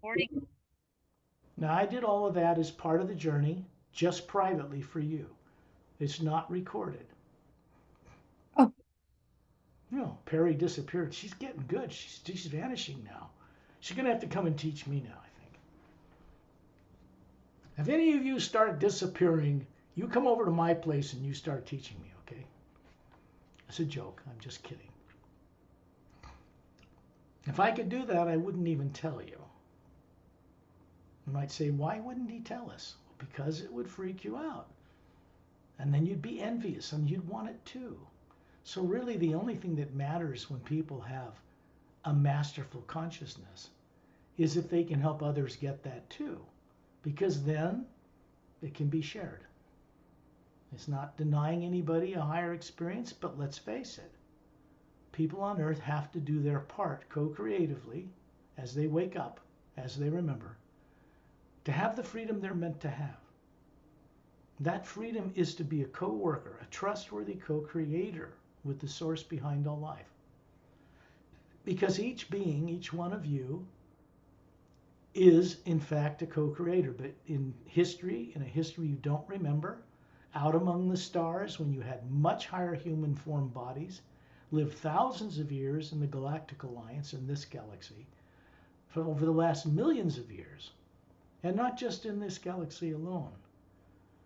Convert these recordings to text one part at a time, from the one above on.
Morning. Now, I did all of that as part of the journey, just privately for you. It's not recorded. Oh, No, Pari disappeared. She's getting good. She's vanishing now. She's going to have to come and teach me now, I think. If any of you start disappearing, you come over to my place and you start teaching me, okay? It's a joke. I'm just kidding. If I could do that, I wouldn't even tell you. You might say, why wouldn't he tell us? Well, because it would freak you out. And then you'd be envious and you'd want it too. So, really, the only thing that matters when people have a masterful consciousness is if they can help others get that too. Because then it can be shared. It's not denying anybody a higher experience, but let's face it, people on earth have to do their part co creatively as they wake up, as they remember, to have the freedom they're meant to have. That freedom is to be a co worker, a trustworthy co creator with the source behind all life. Because each being, each one of you, is in fact a co creator. But in a history you don't remember, out among the stars when you had much higher human form bodies, lived thousands of years in the Galactic Alliance in this galaxy, for over the last millions of years, and not just in this galaxy alone.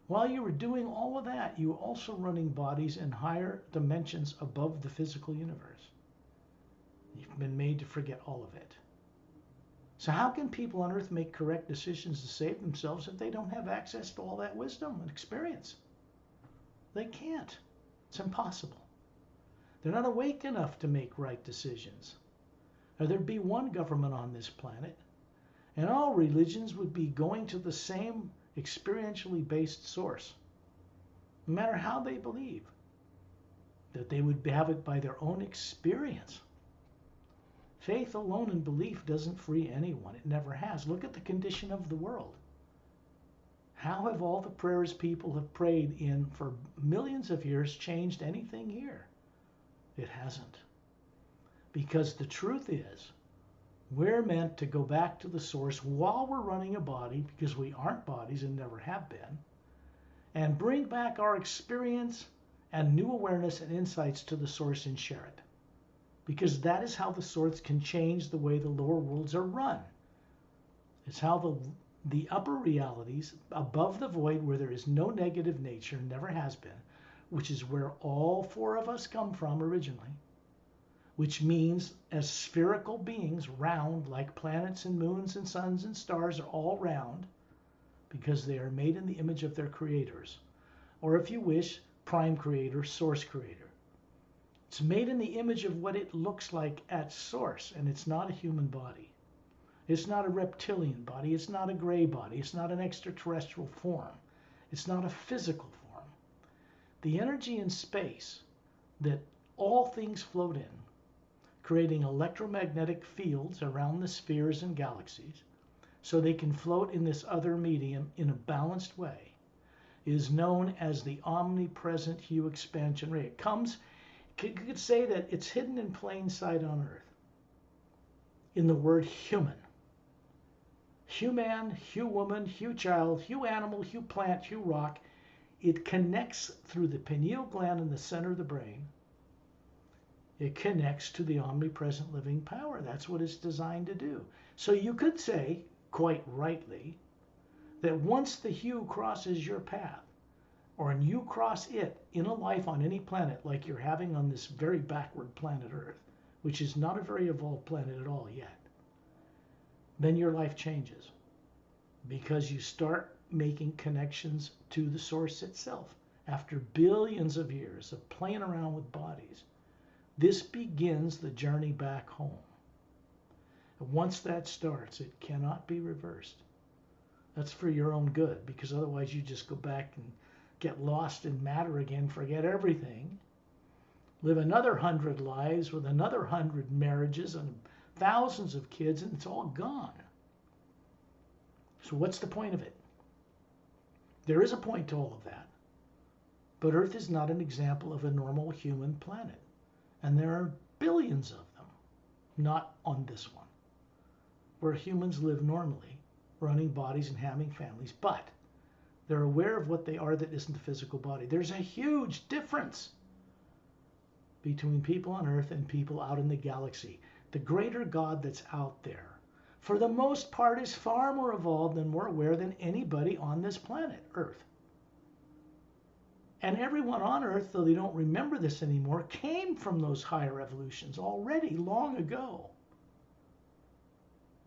While you were doing all of that, you were also running bodies in higher dimensions above the physical universe. You've been made to forget all of it. So how can people on earth make correct decisions to save themselves if they don't have access to all that wisdom and experience? They can't. It's impossible. They're not awake enough to make right decisions. Or there'd be one government on this planet, and all religions would be going to the same experientially based source, no matter how they believe, that they would have it by their own experience. Faith alone and belief doesn't free anyone. It never has. Look at the condition of the world. How have all the prayers people have prayed in for millions of years changed anything here? It hasn't. Because the truth is, we're meant to go back to the source while we're running a body, because we aren't bodies and never have been, and bring back our experience and new awareness and insights to the source and share it. Because that is how the source can change the way the lower worlds are run. It's how the upper realities above the void, where there is no negative nature, never has been, which is where all four of us come from originally, which means as spherical beings, round, like planets and moons and suns and stars are all round, because they are made in the image of their creators, or if you wish, prime creator, source creator. It's made in the image of what it looks like at source, and it's not a human body. It's not a reptilian body. It's not a gray body. It's not an extraterrestrial form. It's not a physical form. The energy in space that all things float in, creating electromagnetic fields around the spheres and galaxies, so they can float in this other medium in a balanced way, is known as the omnipresent hue expansion ray. It comes, you could say that it's hidden in plain sight on Earth in the word human. Hue man, hue woman, hue child, hue animal, hue plant, hue rock. It connects through the pineal gland in the center of the brain. It connects to the omnipresent living power. That's what it's designed to do. So you could say, quite rightly, that once the hue crosses your path, or you cross it in a life on any planet like you're having on this very backward planet Earth, which is not a very evolved planet at all yet, then your life changes because you start making connections to the source itself. After billions of years of playing around with bodies, this begins the journey back home. And once that starts, it cannot be reversed. That's for your own good, because otherwise you just go back and get lost in matter again, forget everything, live another 100 lives with another 100 marriages and thousands of kids, and it's all gone. So what's the point of it? There is a point to all of that. But Earth is not an example of a normal human planet. And there are billions of them, not on this one. where humans live normally, running bodies and having families, but they're aware of what they are that isn't the physical body. There's a huge difference between people on Earth and people out in the galaxy. The greater God that's out there, for the most part, is far more evolved and more aware than anybody on this planet, Earth. And everyone on Earth, though they don't remember this anymore, came from those higher evolutions already long ago.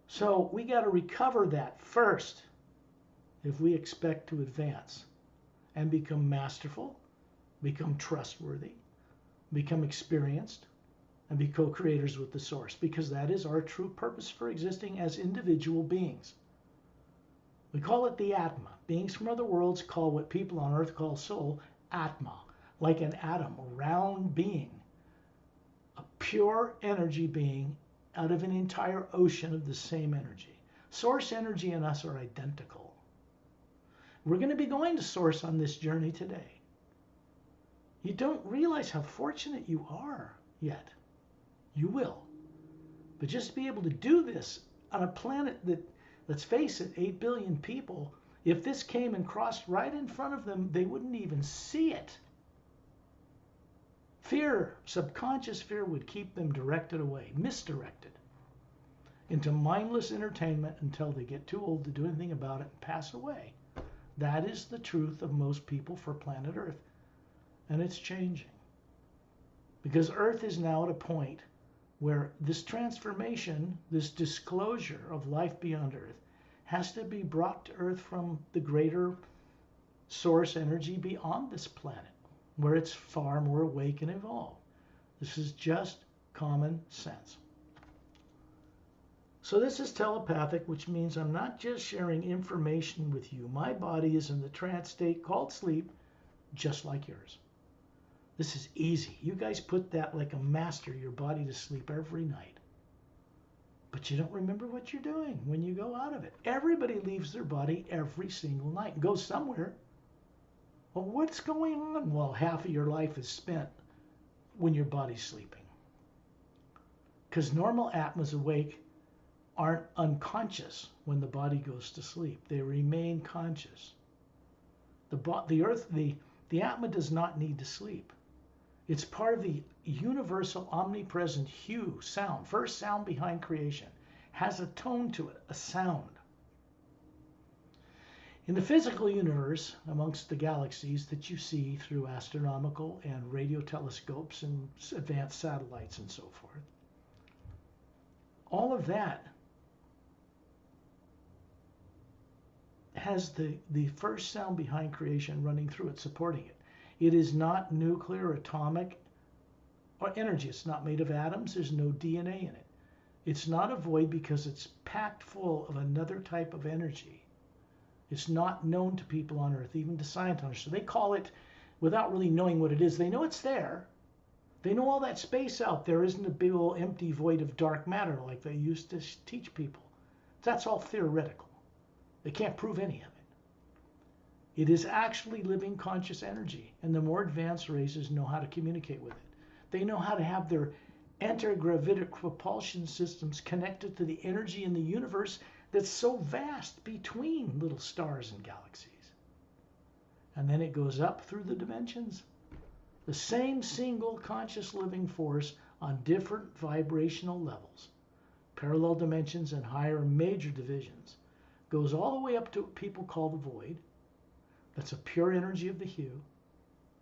So we got to recover that first if we expect to advance and become masterful, become trustworthy, become experienced, and be co-creators with the source, because that is our true purpose for existing as individual beings. We call it the Atma. Beings from other worlds call what people on Earth call soul Atma, like an atom, a round being, a pure energy being out of an entire ocean of the same energy. Source energy and us are identical. We're going to be going to source on this journey today. You don't realize how fortunate you are yet. You will. But just to be able to do this on a planet that, let's face it, 8 billion people, if this came and crossed right in front of them, they wouldn't even see it. Fear, subconscious fear, would keep them directed away, misdirected, into mindless entertainment until they get too old to do anything about it and pass away. That is the truth of most people for planet Earth. And it's changing. Because Earth is now at a point where this transformation, this disclosure of life beyond Earth, has to be brought to Earth from the greater source energy beyond this planet, where it's far more awake and evolved. This is just common sense. So this is telepathic, which means I'm not just sharing information with you. My body is in the trance state called sleep, just like yours. This is easy. You guys put that like a master, your body to sleep every night. But you don't remember what you're doing when you go out of it. Everybody leaves their body every single night and goes somewhere. Well, what's going on? Well, half of your life is spent when your body's sleeping. Because normal Atmas awake aren't unconscious when the body goes to sleep. They remain conscious. The Atma does not need to sleep. It's part of the universal omnipresent hue, sound, first sound behind creation, has a tone to it, a sound. In the physical universe, amongst the galaxies that you see through astronomical and radio telescopes and advanced satellites and so forth, all of that has the first sound behind creation running through it, supporting it. It is not nuclear, atomic, or energy. It's not made of atoms. There's no DNA in it. It's not a void because it's packed full of another type of energy. It's not known to people on Earth, even to scientists. So they call it, without really knowing what it is, they know it's there. They know all that space out there isn't a big old empty void of dark matter like they used to teach people. That's all theoretical. They can't prove any of it. It is actually living conscious energy, and the more advanced races know how to communicate with it. They know how to have their anti-gravitic propulsion systems connected to the energy in the universe that's so vast between little stars and galaxies. And then it goes up through the dimensions. The same single conscious living force on different vibrational levels, parallel dimensions and higher major divisions, goes all the way up to what people call the void. That's a pure energy of the hue.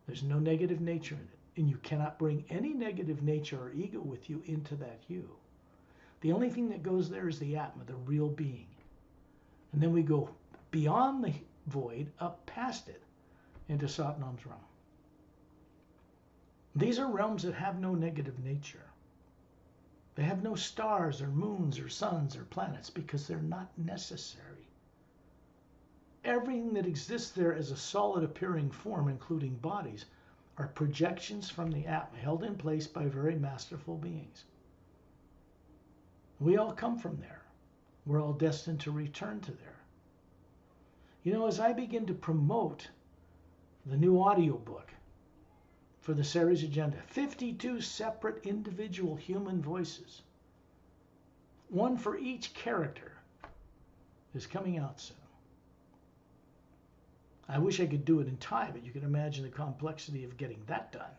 There's no negative nature in it. And you cannot bring any negative nature or ego with you into that hue. The only thing that goes there is the Atma, the real being. And then we go beyond the void, up past it, into Satnam's realm. These are realms that have no negative nature. They have no stars or moons or suns or planets because they're not necessary. Everything that exists there as a solid appearing form, including bodies, are projections from the Atma held in place by very masterful beings. We all come from there. We're all destined to return to there. You know, as I begin to promote the new audiobook for the series agenda, 52 separate individual human voices, one for each character is coming out soon. I wish I could do it in Thai, but you can imagine the complexity of getting that done.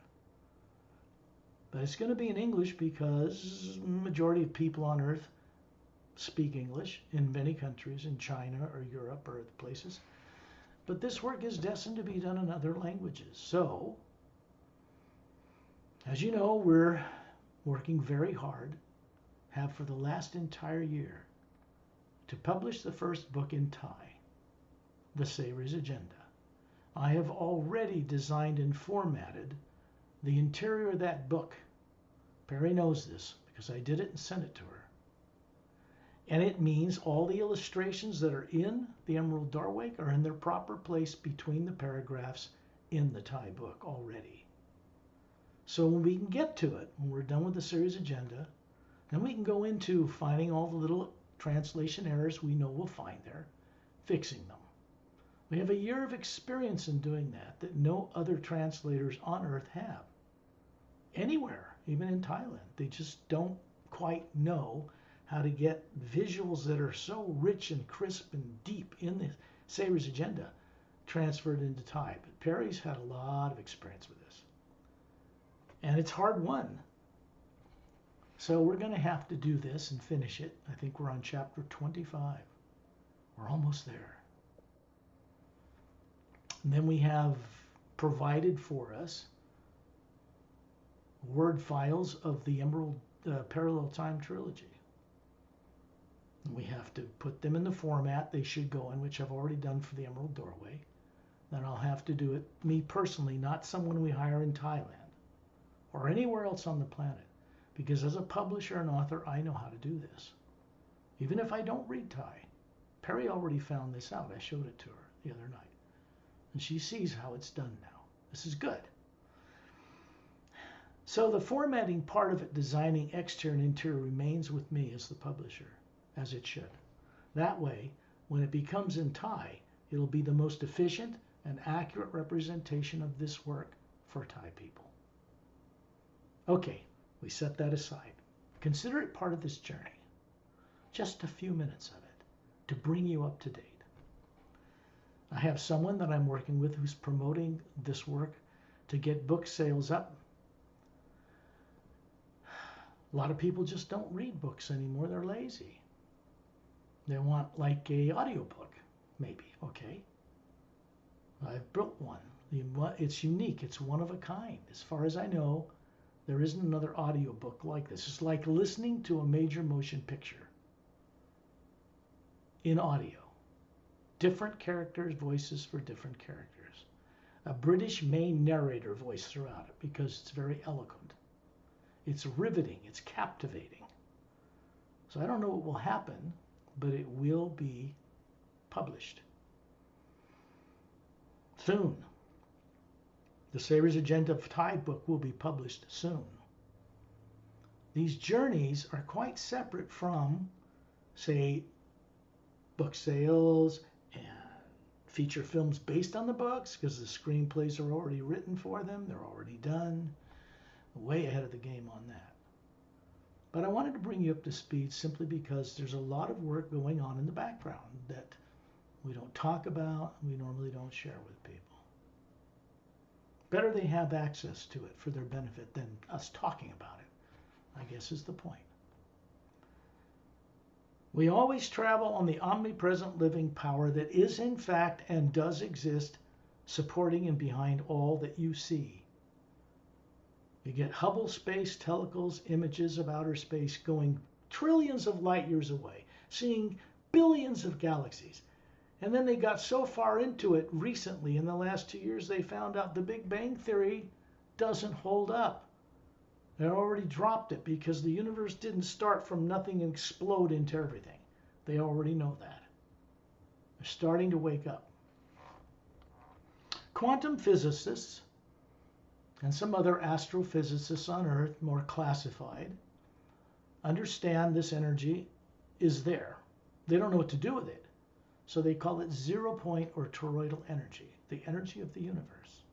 But it's going to be in English because the majority of people on Earth speak English in many countries, in China or Europe or other places. But this work is destined to be done in other languages. So, as you know, we're working very hard, have for the last entire year, to publish the first book in Thai, The Savior's Agenda. I have already designed and formatted the interior of that book. Pari knows this because I did it and sent it to her. And it means all the illustrations that are in the Emerald Doorway are in their proper place between the paragraphs in the Thai book already. So when we can get to it, when we're done with the series agenda, then we can go into finding all the little translation errors we know we'll find there, fixing them. We have a year of experience in doing that no other translators on Earth have. Anywhere, even in Thailand. They just don't quite know how to get visuals that are so rich and crisp and deep in the Savior's Agenda transferred into Thai. But Pari's had a lot of experience with this. And it's hard won. So we're going to have to do this and finish it. I think we're on chapter 25. We're almost there. And then we have provided for us Word files of the Emerald Parallel Time Trilogy. We have to put them in the format they should go in, which I've already done for the Emerald Doorway. Then I'll have to do it, me personally, not someone we hire in Thailand or anywhere else on the planet. Because as a publisher and author, I know how to do this. Even if I don't read Thai. Pari already found this out. I showed it to her the other night. And she sees how it's done now. This is good. So the formatting part of it, designing exterior and interior, remains with me as the publisher, as it should. That way, when it becomes in Thai, it'll be the most efficient and accurate representation of this work for Thai people. Okay, we set that aside. Consider it part of this journey. Just a few minutes of it to bring you up to date. I have someone that I'm working with who's promoting this work to get book sales up. A lot of people just don't read books anymore. They're lazy. They want like a audiobook, maybe. Okay. I've built one. It's unique. It's one of a kind. As far as I know, there isn't another audiobook like this. It's like listening to a major motion picture in audio. Different characters, voices for different characters. A British main narrator voice throughout it because it's very eloquent. It's riveting. It's captivating. So I don't know what will happen, but it will be published soon. The Savior's Agenda Thai book will be published soon. These journeys are quite separate from, say, book sales and feature films based on the books, because the screenplays are already written for them. They're already done. Way ahead of the game on that. But I wanted to bring you up to speed simply because there's a lot of work going on in the background that we don't talk about, we normally don't share with people. Better they have access to it for their benefit than us talking about it, I guess is the point. We always travel on the omnipresent living power that is in fact and does exist, supporting and behind all that you see. You get Hubble space telescope images of outer space going trillions of light years away, seeing billions of galaxies. And then they got so far into it recently, in the last 2 years, they found out the Big Bang Theory doesn't hold up. They already dropped it because the universe didn't start from nothing and explode into everything. They already know that. They're starting to wake up. Quantum physicists and some other astrophysicists on Earth, more classified, understand this energy is there. They don't know what to do with it. So they call it 0 point or toroidal energy, the energy of the universe.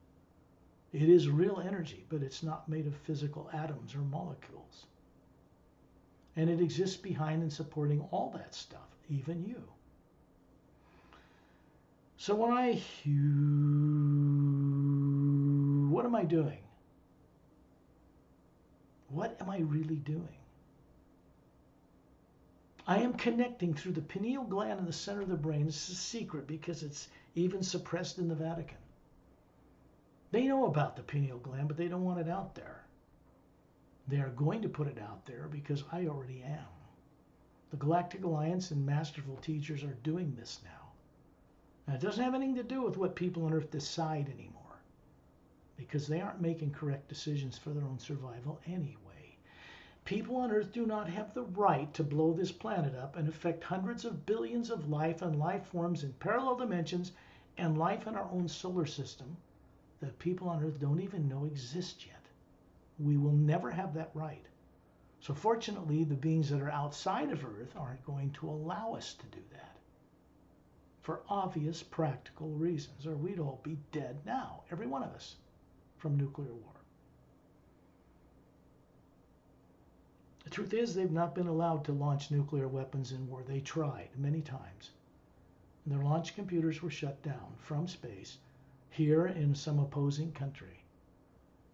It is real energy, but it's not made of physical atoms or molecules. And it exists behind and supporting all that stuff, even you. So when what am I doing? What am I really doing? I am connecting through the pineal gland in the center of the brain. This is a secret because it's even suppressed in the Vatican. They know about the pineal gland, but they don't want it out there. They are going to put it out there because I already am. The Galactic Alliance and masterful teachers are doing this now. And it doesn't have anything to do with what people on Earth decide anymore, because they aren't making correct decisions for their own survival anyway. People on Earth do not have the right to blow this planet up and affect hundreds of billions of life and life forms in parallel dimensions and life in our own solar system that people on Earth don't even know exist yet. We will never have that right. So fortunately, the beings that are outside of Earth aren't going to allow us to do that, for obvious practical reasons, or we'd all be dead now, every one of us, from nuclear war. The truth is, they've not been allowed to launch nuclear weapons in war. They tried many times. And their launch computers were shut down from space here in some opposing country.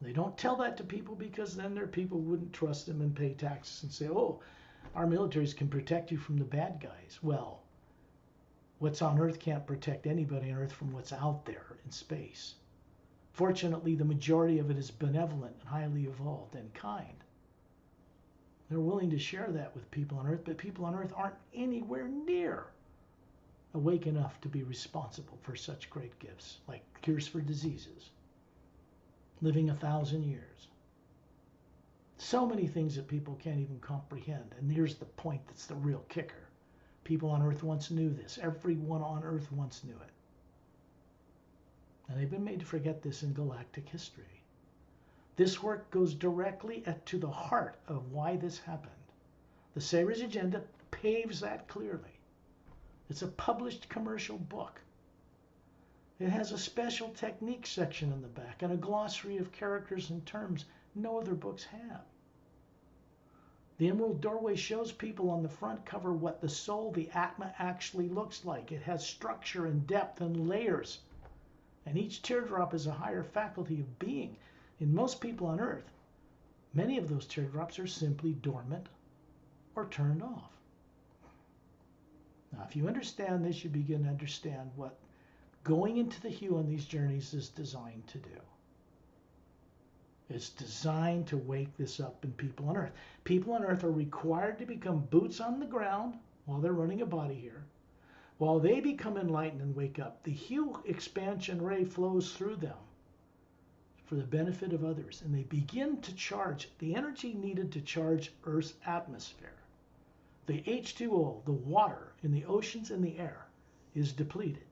They don't tell that to people because then their people wouldn't trust them and pay taxes and say, oh, our militaries can protect you from the bad guys. Well, what's on Earth can't protect anybody on Earth from what's out there in space. Fortunately, the majority of it is benevolent and highly evolved and kind. They're willing to share that with people on Earth, but people on Earth aren't anywhere near awake enough to be responsible for such great gifts, like cures for diseases, living 1,000 years. So many things that people can't even comprehend. And here's the point that's the real kicker. People on Earth once knew this. Everyone on Earth once knew it. And they've been made to forget this in galactic history. This work goes directly to the heart of why this happened. The Savior's Agenda paves that clearly. It's a published commercial book. It has a special technique section in the back and a glossary of characters and terms no other books have. The Emerald Doorway shows people on the front cover what the soul, the Atma, actually looks like. It has structure and depth and layers. And each teardrop is a higher faculty of being. In most people on Earth, many of those teardrops are simply dormant or turned off. Now, if you understand this, you begin to understand what going into the hue on these journeys is designed to do. It's designed to wake this up in people on Earth. People on Earth are required to become boots on the ground while they're running a body here. While they become enlightened and wake up, the hue expansion ray flows through them for the benefit of others, and they begin to charge the energy needed to charge Earth's atmosphere. The H2O, the water in the oceans and the air, is depleted.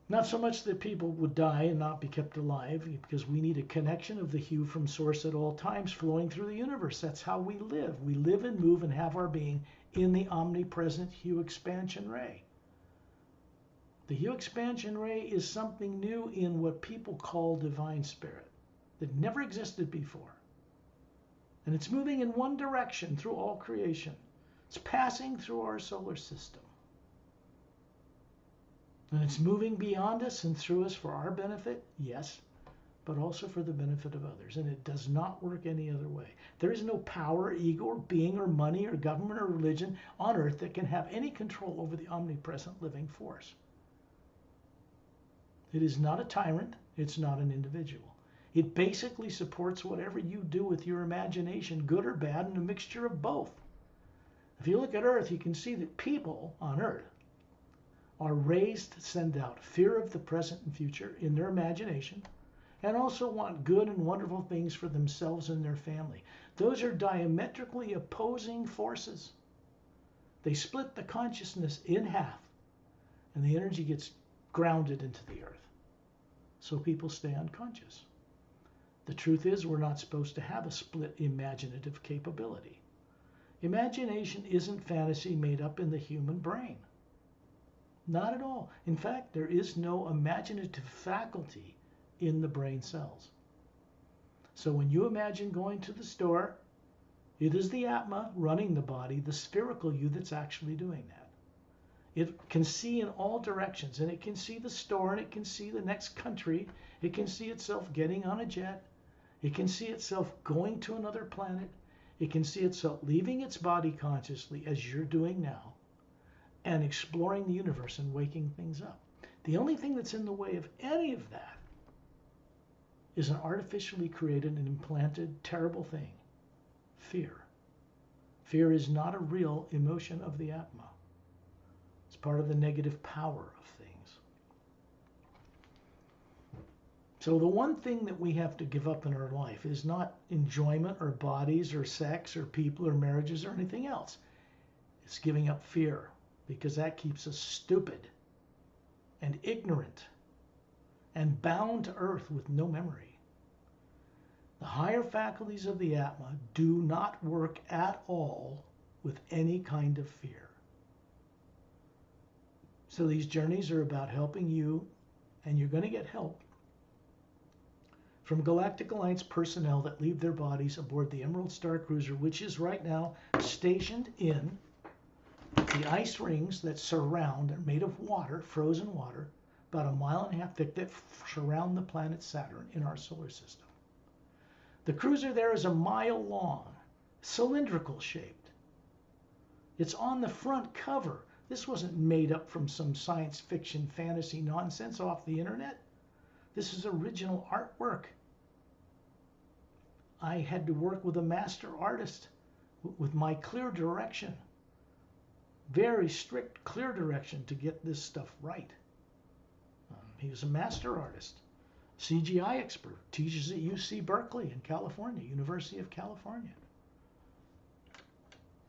Not so much that people would die and not be kept alive, because we need a connection of the hue from source at all times flowing through the universe. That's how we live. We live and move and have our being in the omnipresent hue expansion ray. The hue expansion ray is something new in what people call divine spirit that never existed before. And it's moving in one direction through all creation. It's passing through our solar system. And it's moving beyond us and through us for our benefit, yes, but also for the benefit of others. And it does not work any other way. There is no power, ego, or being, or money, or government, or religion on Earth that can have any control over the omnipresent living force. It is not a tyrant. It's not an individual. It basically supports whatever you do with your imagination, good or bad, and a mixture of both. If you look at Earth, you can see that people on Earth are raised to send out fear of the present and future in their imagination, and also want good and wonderful things for themselves and their family. Those are diametrically opposing forces. They split the consciousness in half, and the energy gets grounded into the earth. So people stay unconscious. The truth is, we're not supposed to have a split imaginative capability. Imagination isn't fantasy made up in the human brain. Not at all. In fact, there is no imaginative faculty in the brain cells. So when you imagine going to the store It is the Atma running the body, the spherical you, that's actually doing that. It can see in all directions, and it can see the store, and it can see the next country. It can see itself getting on a jet. It can see itself going to another planet. It can see itself leaving its body consciously, as you're doing now, and exploring the universe and waking things up. The only thing that's in the way of any of that is an artificially created and implanted terrible thing, fear. Fear is not a real emotion of the Atma. It's part of the negative power of things. So the one thing that we have to give up in our life is not enjoyment or bodies or sex or people or marriages or anything else. It's giving up fear, because that keeps us stupid and ignorant and bound to earth with no memory. The higher faculties of the Atma do not work at all with any kind of fear. So these journeys are about helping you, and you're going to get help from Galactic Alliance personnel that leave their bodies aboard the Emerald Star Cruiser, which is right now stationed in the ice rings that surround, are made of water, frozen water, about 1.5 miles thick, that surround the planet Saturn in our solar system. The cruiser there is 1 mile long, cylindrical shaped. It's on the front cover. This wasn't made up from some science fiction fantasy nonsense off the internet. This is original artwork. I had to work with a master artist with my clear direction. Very strict clear direction to get this stuff right. He was a master artist, CGI expert, teaches at UC Berkeley in California, University of California.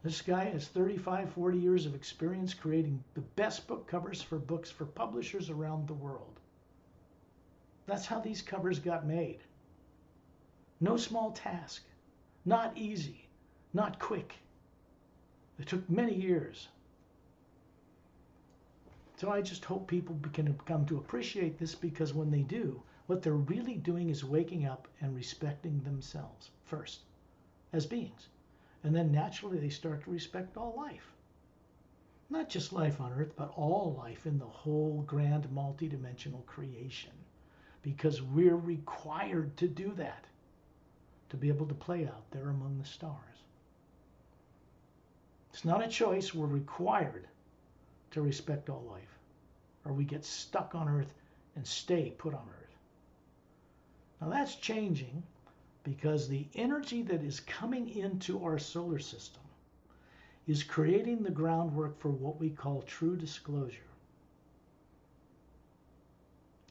This guy has 35, 40 years of experience creating the best book covers for books for publishers around the world. That's how these covers got made. No small task, not easy, not quick. It took many years. So I just hope people can come to appreciate this, because when they do, what they're really doing is waking up and respecting themselves first as beings. And then naturally they start to respect all life. Not just life on Earth, but all life in the whole grand multidimensional creation. Because we're required to do that, to be able to play out there among the stars. It's not a choice, we're required to respect all life, or we get stuck on Earth and stay put on Earth. Now that's changing, because the energy that is coming into our solar system is creating the groundwork for what we call true disclosure.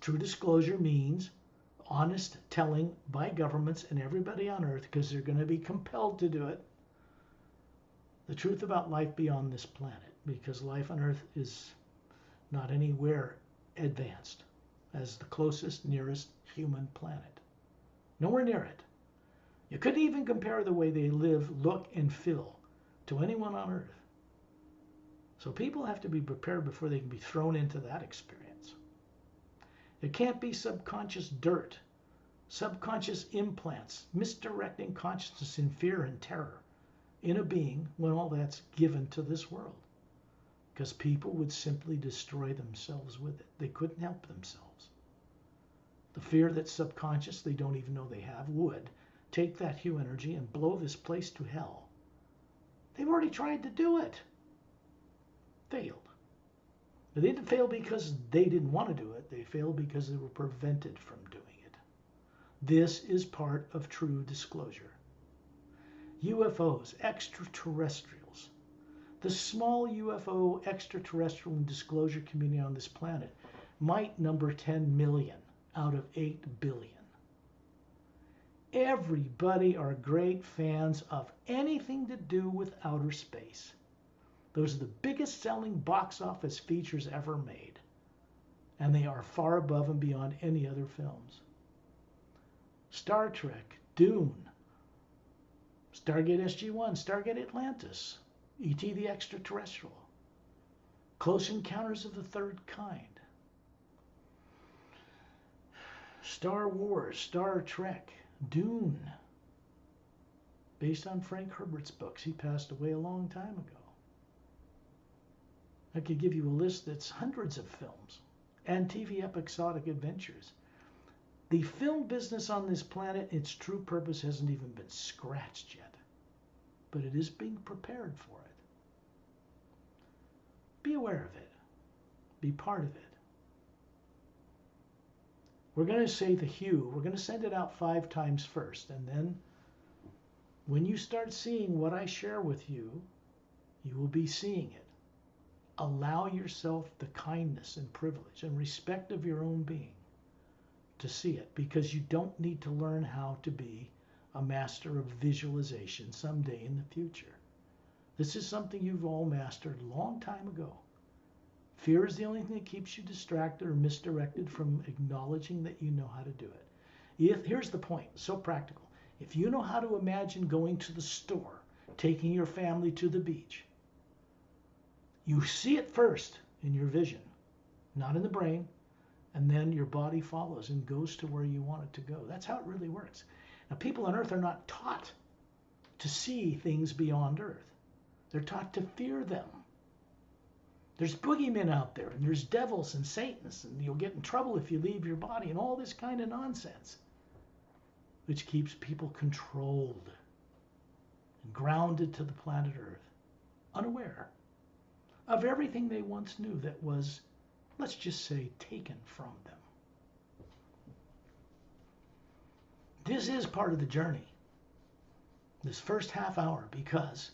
True disclosure means honest telling by governments and everybody on Earth, because they're going to be compelled to do it, the truth about life beyond this planet, because life on Earth is not anywhere advanced as the closest, nearest human planet. Nowhere near it. You couldn't even compare the way they live, look, and feel to anyone on Earth. So people have to be prepared before they can be thrown into that experience. It can't be subconscious dirt, subconscious implants, misdirecting consciousness in fear and terror in a being when all that's given to this world. Because people would simply destroy themselves with it. They couldn't help themselves. The fear that's subconscious, they don't even know they have, would take that hue energy and blow this place to hell. They've already tried to do it. Failed. But they didn't fail because they didn't want to do it. They failed because they were prevented from doing it. This is part of true disclosure. UFOs, extraterrestrials. The small UFO extraterrestrial and disclosure community on this planet might number 10 million out of 8 billion. Everybody are great fans of anything to do with outer space. Those are the biggest selling box office features ever made. And they are far above and beyond any other films. Star Trek, Dune, Stargate SG-1, Stargate Atlantis, E.T. the Extraterrestrial, Close Encounters of the Third Kind, Star Wars, Star Trek, Dune, based on Frank Herbert's books. He passed away a long time ago. I could give you a list that's hundreds of films and TV episodic adventures. The film business on this planet, its true purpose hasn't even been scratched yet, but it is being prepared for it. Be aware of it. Be part of it. We're going to say the hue. We're going to send it out 5 times first, and then when you start seeing what I share with you, you will be seeing it. Allow yourself the kindness and privilege and respect of your own being to see it, because you don't need to learn how to be a master of visualization someday in the future. This is something you've all mastered a long time ago. Fear is the only thing that keeps you distracted or misdirected from acknowledging that you know how to do it. Here's the point, so practical. If you know how to imagine going to the store, taking your family to the beach, you see it first in your vision, not in the brain, and then your body follows and goes to where you want it to go. That's how it really works. Now, people on Earth are not taught to see things beyond Earth. They're taught to fear them. There's boogeymen out there, and there's devils and Satans, and you'll get in trouble if you leave your body, and all this kind of nonsense, which keeps people controlled and grounded to the planet Earth, unaware of everything they once knew that was, let's just say, taken from them. This is part of the journey, this first half hour, because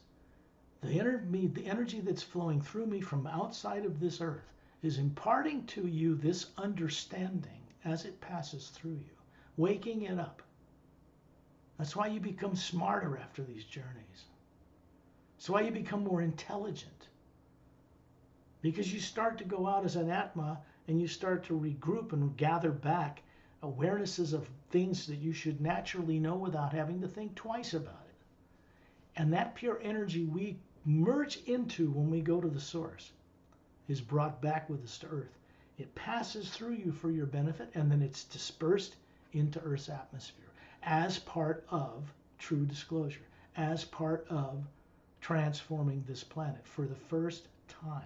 the energy that's flowing through me from outside of this earth is imparting to you this understanding as it passes through you, waking it up. That's why you become smarter after these journeys. That's why you become more intelligent. Because you start to go out as an Atma and you start to regroup and gather back awarenesses of things that you should naturally know without having to think twice about it. And that pure energy we merge into when we go to the source is brought back with us to Earth. It passes through you for your benefit, and then it's dispersed into Earth's atmosphere as part of true disclosure, as part of transforming this planet for the first time,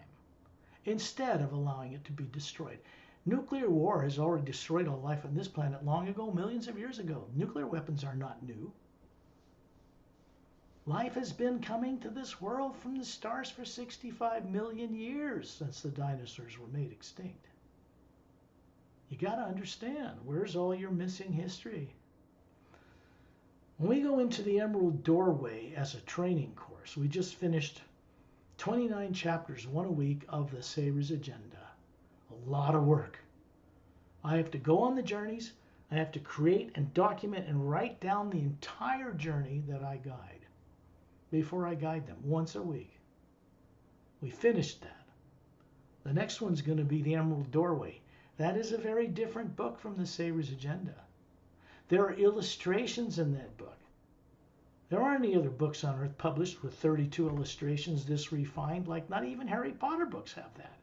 instead of allowing it to be destroyed. Nuclear war has already destroyed all life on this planet long ago, millions of years ago. Nuclear weapons are not new. Life has been coming to this world from the stars for 65 million years since the dinosaurs were made extinct. You got to understand, where's all your missing history? When we go into the Emerald Doorway as a training course, we just finished 29 chapters, 1 a week, of the Saber's Agenda. A lot of work. I have to go on the journeys. I have to create and document and write down the entire journey that I guide before I guide them once a week. We finished that. The next one's going to be the Emerald Doorway. That is a very different book from the Saber's Agenda. There are illustrations in that book. There aren't any other books on Earth published with 32 illustrations this refined. Like, not even Harry Potter books have that.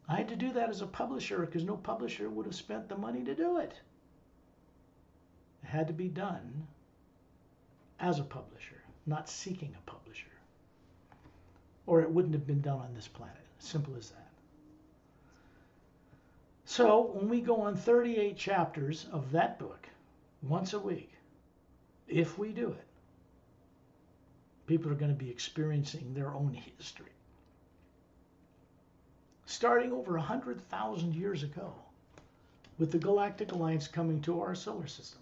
I had to do that as a publisher because no publisher would have spent the money to do it. It had to be done as a publisher, not seeking a publisher. Or it wouldn't have been done on this planet. Simple as that. So when we go on 38 chapters of that book once a week, if we do it, people are going to be experiencing their own history. Starting over 100,000 years ago, with the Galactic Alliance coming to our solar system.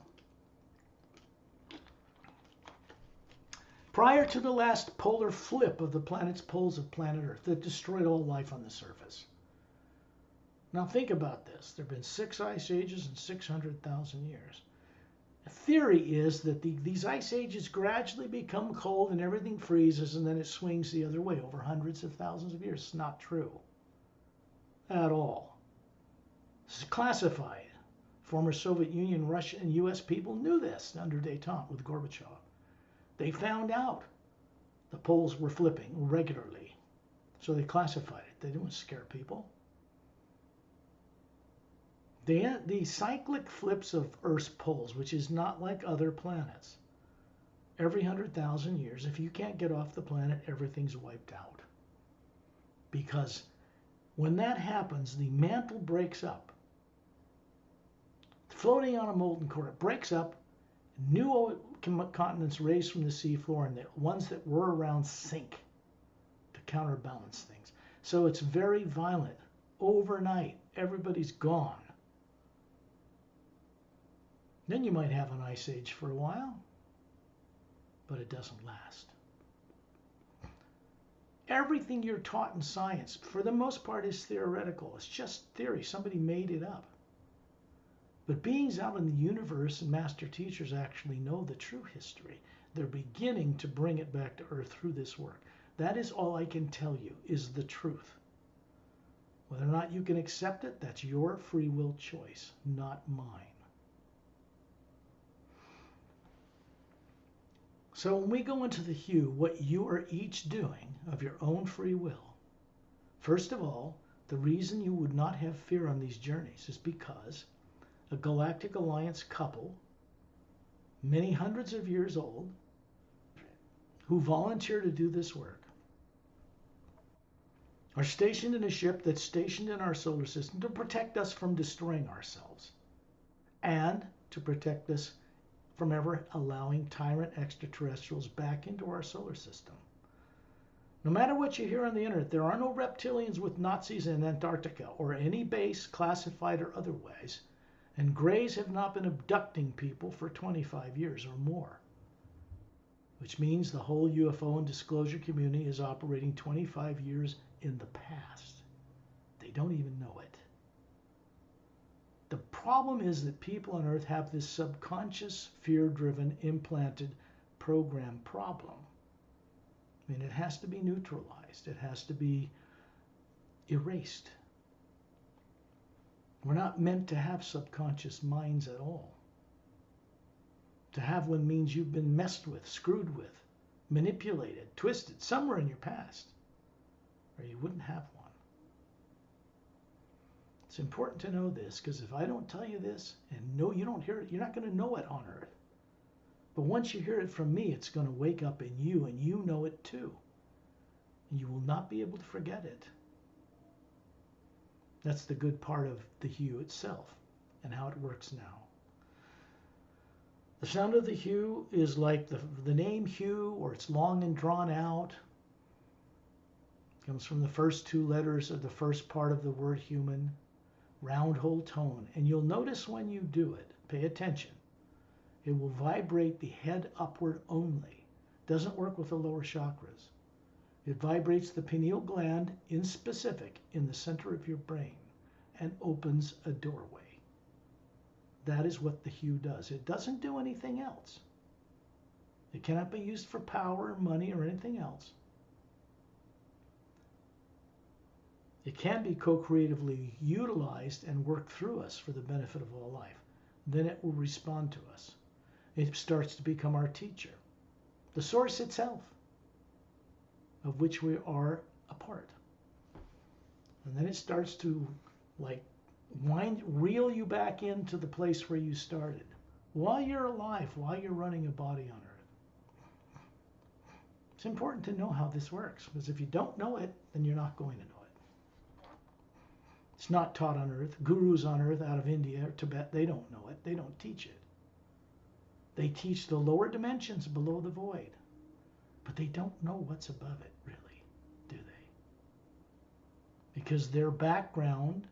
Prior to the last polar flip of the planet's poles of planet Earth that destroyed all life on the surface. Now think about this. There have been 6 ice ages in 600,000 years. The theory is that these ice ages gradually become cold and everything freezes and then it swings the other way over hundreds of thousands of years. It's not true at all. This is classified. Former Soviet Union, Russia, and U.S. people knew this under détente with Gorbachev. They found out the poles were flipping regularly, so they classified it. They didn't scare people. The cyclic flips of Earth's poles, which is not like other planets, every 100,000 years, if you can't get off the planet, everything's wiped out. Because when that happens, the mantle breaks up. Floating on a molten core, it breaks up, new continents raise from the seafloor, and the ones that were around sink to counterbalance things. So it's very violent. Overnight, everybody's gone. Then you might have an ice age for a while, but it doesn't last. Everything you're taught in science, for the most part, is theoretical. It's just theory. Somebody made it up. But beings out in the universe and master teachers actually know the true history. They're beginning to bring it back to Earth through this work. That is all I can tell you, is the truth. Whether or not you can accept it, that's your free will choice, not mine. So when we go into the hue, what you are each doing of your own free will, first of all, the reason you would not have fear on these journeys is because a galactic alliance couple, many hundreds of years old, who volunteer to do this work, are stationed in a ship that's stationed in our solar system to protect us from destroying ourselves and to protect us from ever allowing tyrant extraterrestrials back into our solar system. No matter what you hear on the internet, there are no reptilians with Nazis in Antarctica or any base, classified or otherwise, and Greys have not been abducting people for 25 years or more, which means the whole UFO and disclosure community is operating 25 years in the past. They don't even know it. The problem is that people on Earth have this subconscious, fear-driven, implanted program problem. I mean, it has to be neutralized. It has to be erased. We're not meant to have subconscious minds at all. To have one means you've been messed with, screwed with, manipulated, twisted somewhere in your past, or you wouldn't have one. It's important to know this, because if I don't tell you this and no, you don't hear it, you're not going to know it on Earth. But once you hear it from me, it's going to wake up in you, and you know it too. And you will not be able to forget it. That's the good part of the hue itself and how it works now. The sound of the hue is like the name hue, or it's long and drawn out. It comes from the first two letters of the first part of the word human, round whole tone. And you'll notice when you do it, pay attention, it will vibrate the head upward only. It doesn't work with the lower chakras. It vibrates the pineal gland in specific in the center of your brain and opens a doorway. That is what the hue does. It doesn't do anything else. It cannot be used for power, money, or anything else. It can be co-creatively utilized and work through us for the benefit of all life. Then it will respond to us. It starts to become our teacher, the source itself, of which we are a part. And then it starts to reel you back into the place where you started, while you're alive, while you're running a body on Earth. It's important to know how this works, because if you don't know it, then you're not going to know it. It's not taught on Earth. Gurus on Earth out of India or Tibet, they don't know it. They don't teach it. They teach the lower dimensions below the void, but they don't know what's above it, really, do they? Because their background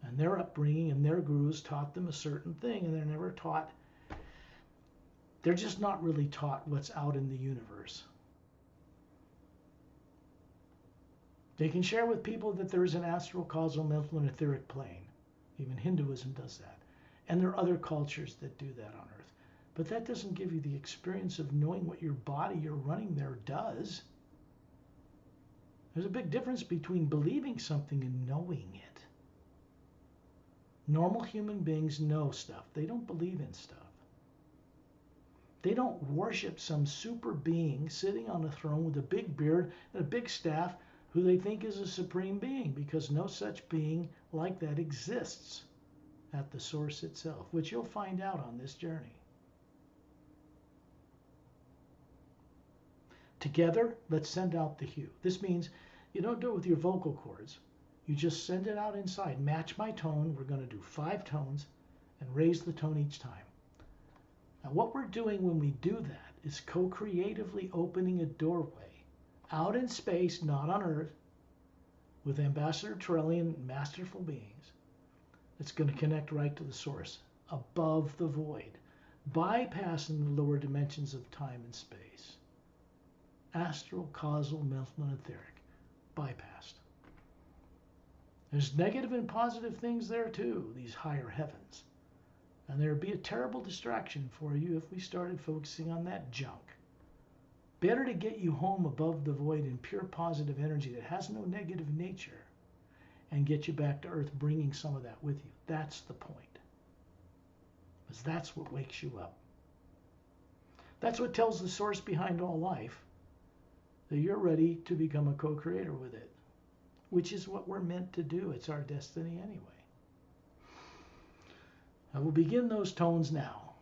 and their upbringing and their gurus taught them a certain thing, and they're never taught, they're just not really taught what's out in the universe. They can share with people that there is an astral, causal, mental, and etheric plane. Even Hinduism does that. And there are other cultures that do that on Earth. But that doesn't give you the experience of knowing what your body you're running there does. There's a big difference between believing something and knowing it. Normal human beings know stuff. They don't believe in stuff. They don't worship some super being sitting on a throne with a big beard and a big staff who they think is a supreme being, because no such being like that exists at the source itself, which you'll find out on this journey. Together, let's send out the hue. This means you don't do it with your vocal cords. You just send it out inside. Match my tone. We're going to do 5 tones and raise the tone each time. Now, what we're doing when we do that is co-creatively opening a doorway out in space, not on Earth, with Ambassador Trillian masterful beings. It's going to connect right to the source, above the void, bypassing the lower dimensions of time and space. Astral, causal, mental, and etheric, bypassed. There's negative and positive things there too, these higher heavens. And there would be a terrible distraction for you if we started focusing on that junk. Better to get you home above the void in pure positive energy that has no negative nature and get you back to Earth bringing some of that with you. That's the point. Because that's what wakes you up. That's what tells the source behind all life that you're ready to become a co-creator with it, which is what we're meant to do. It's our destiny anyway. I will begin those tones now.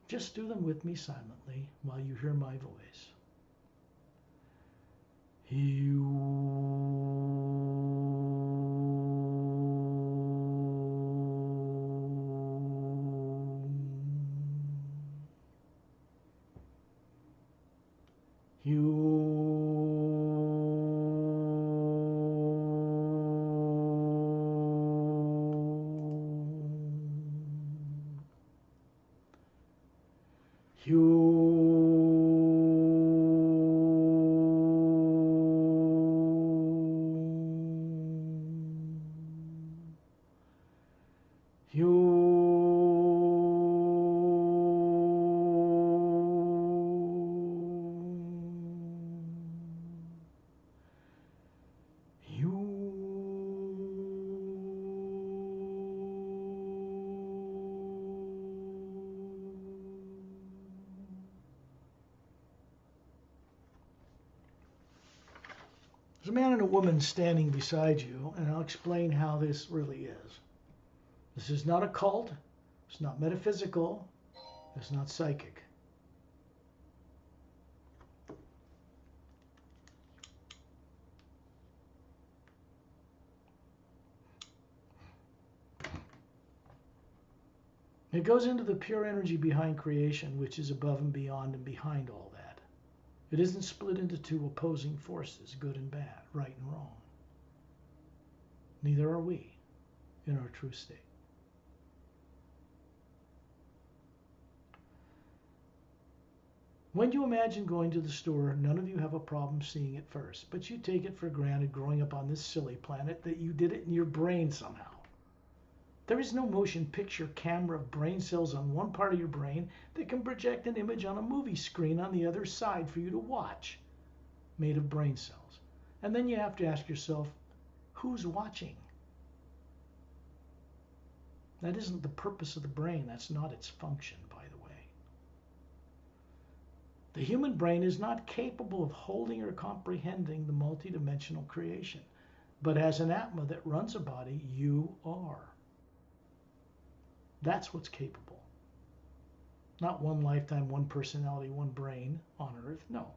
Just do them with me silently while you hear my voice. There's a man and a woman standing beside you, and I'll explain how this really is. This is not a cult. It's not metaphysical. It's not psychic. It goes into the pure energy behind creation, which is above and beyond and behind all that. It isn't split into 2 opposing forces, good and bad, right and wrong. Neither are we in our true state. When you imagine going to the store, none of you have a problem seeing it first, but you take it for granted growing up on this silly planet that you did it in your brain somehow. There is no motion picture camera of brain cells on one part of your brain that can project an image on a movie screen on the other side for you to watch, made of brain cells. And then you have to ask yourself, who's watching? That isn't the purpose of the brain. That's not its function, by the way. The human brain is not capable of holding or comprehending the multidimensional creation. But as an Atma that runs a body, you are. That's what's capable. Not one lifetime, one personality, one brain on Earth. No.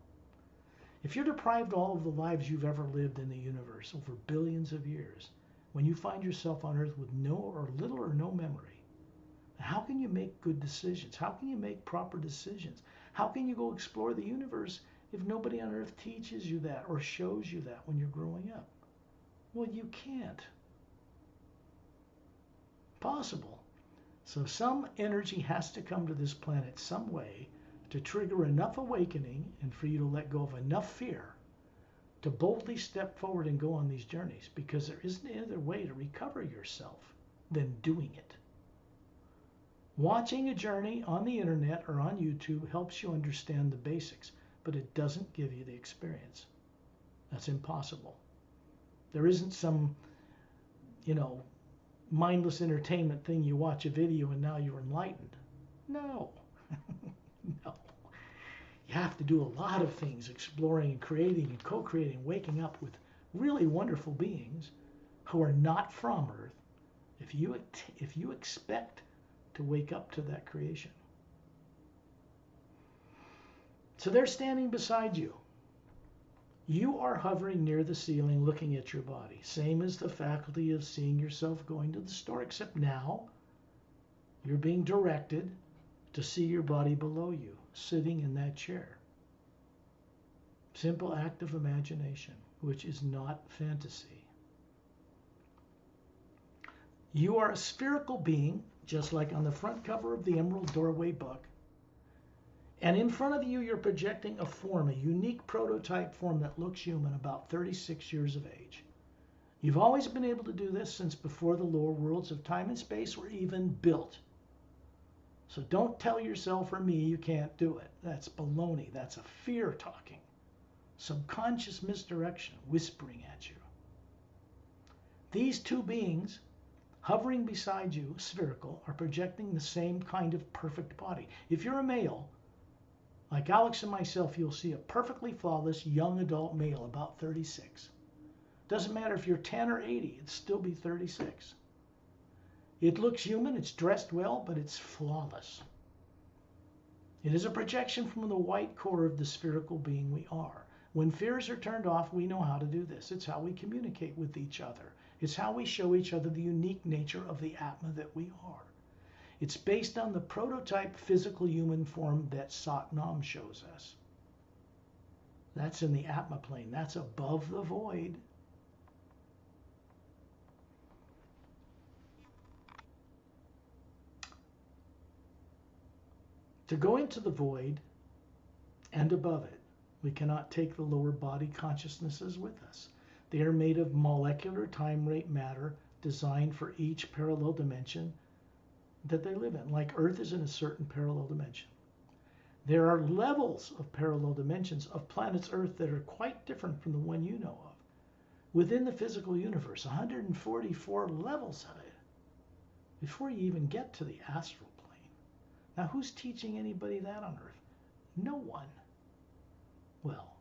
If you're deprived of all of the lives you've ever lived in the universe over billions of years, when you find yourself on Earth with no or little or no memory, how can you make good decisions? How can you make proper decisions? How can you go explore the universe if nobody on Earth teaches you that or shows you that when you're growing up? Well, you can't. Possible. So some energy has to come to this planet some way to trigger enough awakening and for you to let go of enough fear to boldly step forward and go on these journeys, because there isn't any other way to recover yourself than doing it. Watching a journey on the internet or on YouTube helps you understand the basics, but it doesn't give you the experience. That's impossible. There isn't some, mindless entertainment thing. You watch a video and now you're enlightened. No. No. You have to do a lot of things, exploring and creating and co-creating, waking up with really wonderful beings who are not from Earth if you expect to wake up to that creation. So they're standing beside you. You are hovering near the ceiling looking at your body. Same as the faculty of seeing yourself going to the store, except now you're being directed to see your body below you, sitting in that chair. Simple act of imagination, which is not fantasy. You are a spherical being, just like on the front cover of the Emerald Doorway book. And in front of you, you're projecting a form, a unique prototype form that looks human, about 36 years of age. You've always been able to do this since before the lower worlds of time and space were even built. So don't tell yourself or me you can't do it. That's baloney. That's a fear talking. Subconscious misdirection, whispering at you. These two beings, hovering beside you, spherical, are projecting the same kind of perfect body. If you're a male, like Alex and myself, you'll see a perfectly flawless young adult male about 36. Doesn't matter if you're 10 or 80, it'd still be 36. It looks human, it's dressed well, but it's flawless. It is a projection from the white core of the spherical being we are. When fears are turned off, we know how to do this. It's how we communicate with each other. It's how we show each other the unique nature of the Atma that we are. It's based on the prototype physical human form that Satnam shows us. That's in the Atma plane. That's above the void. To go into the void and above it, we cannot take the lower body consciousnesses with us. They are made of molecular time rate matter designed for each parallel dimension that they live in, like Earth is in a certain parallel dimension. There are levels of parallel dimensions of planet's Earth that are quite different from the one you know of. Within the physical universe, 144 levels of it, before you even get to the astral plane. Now, who's teaching anybody that on Earth? No one. Well,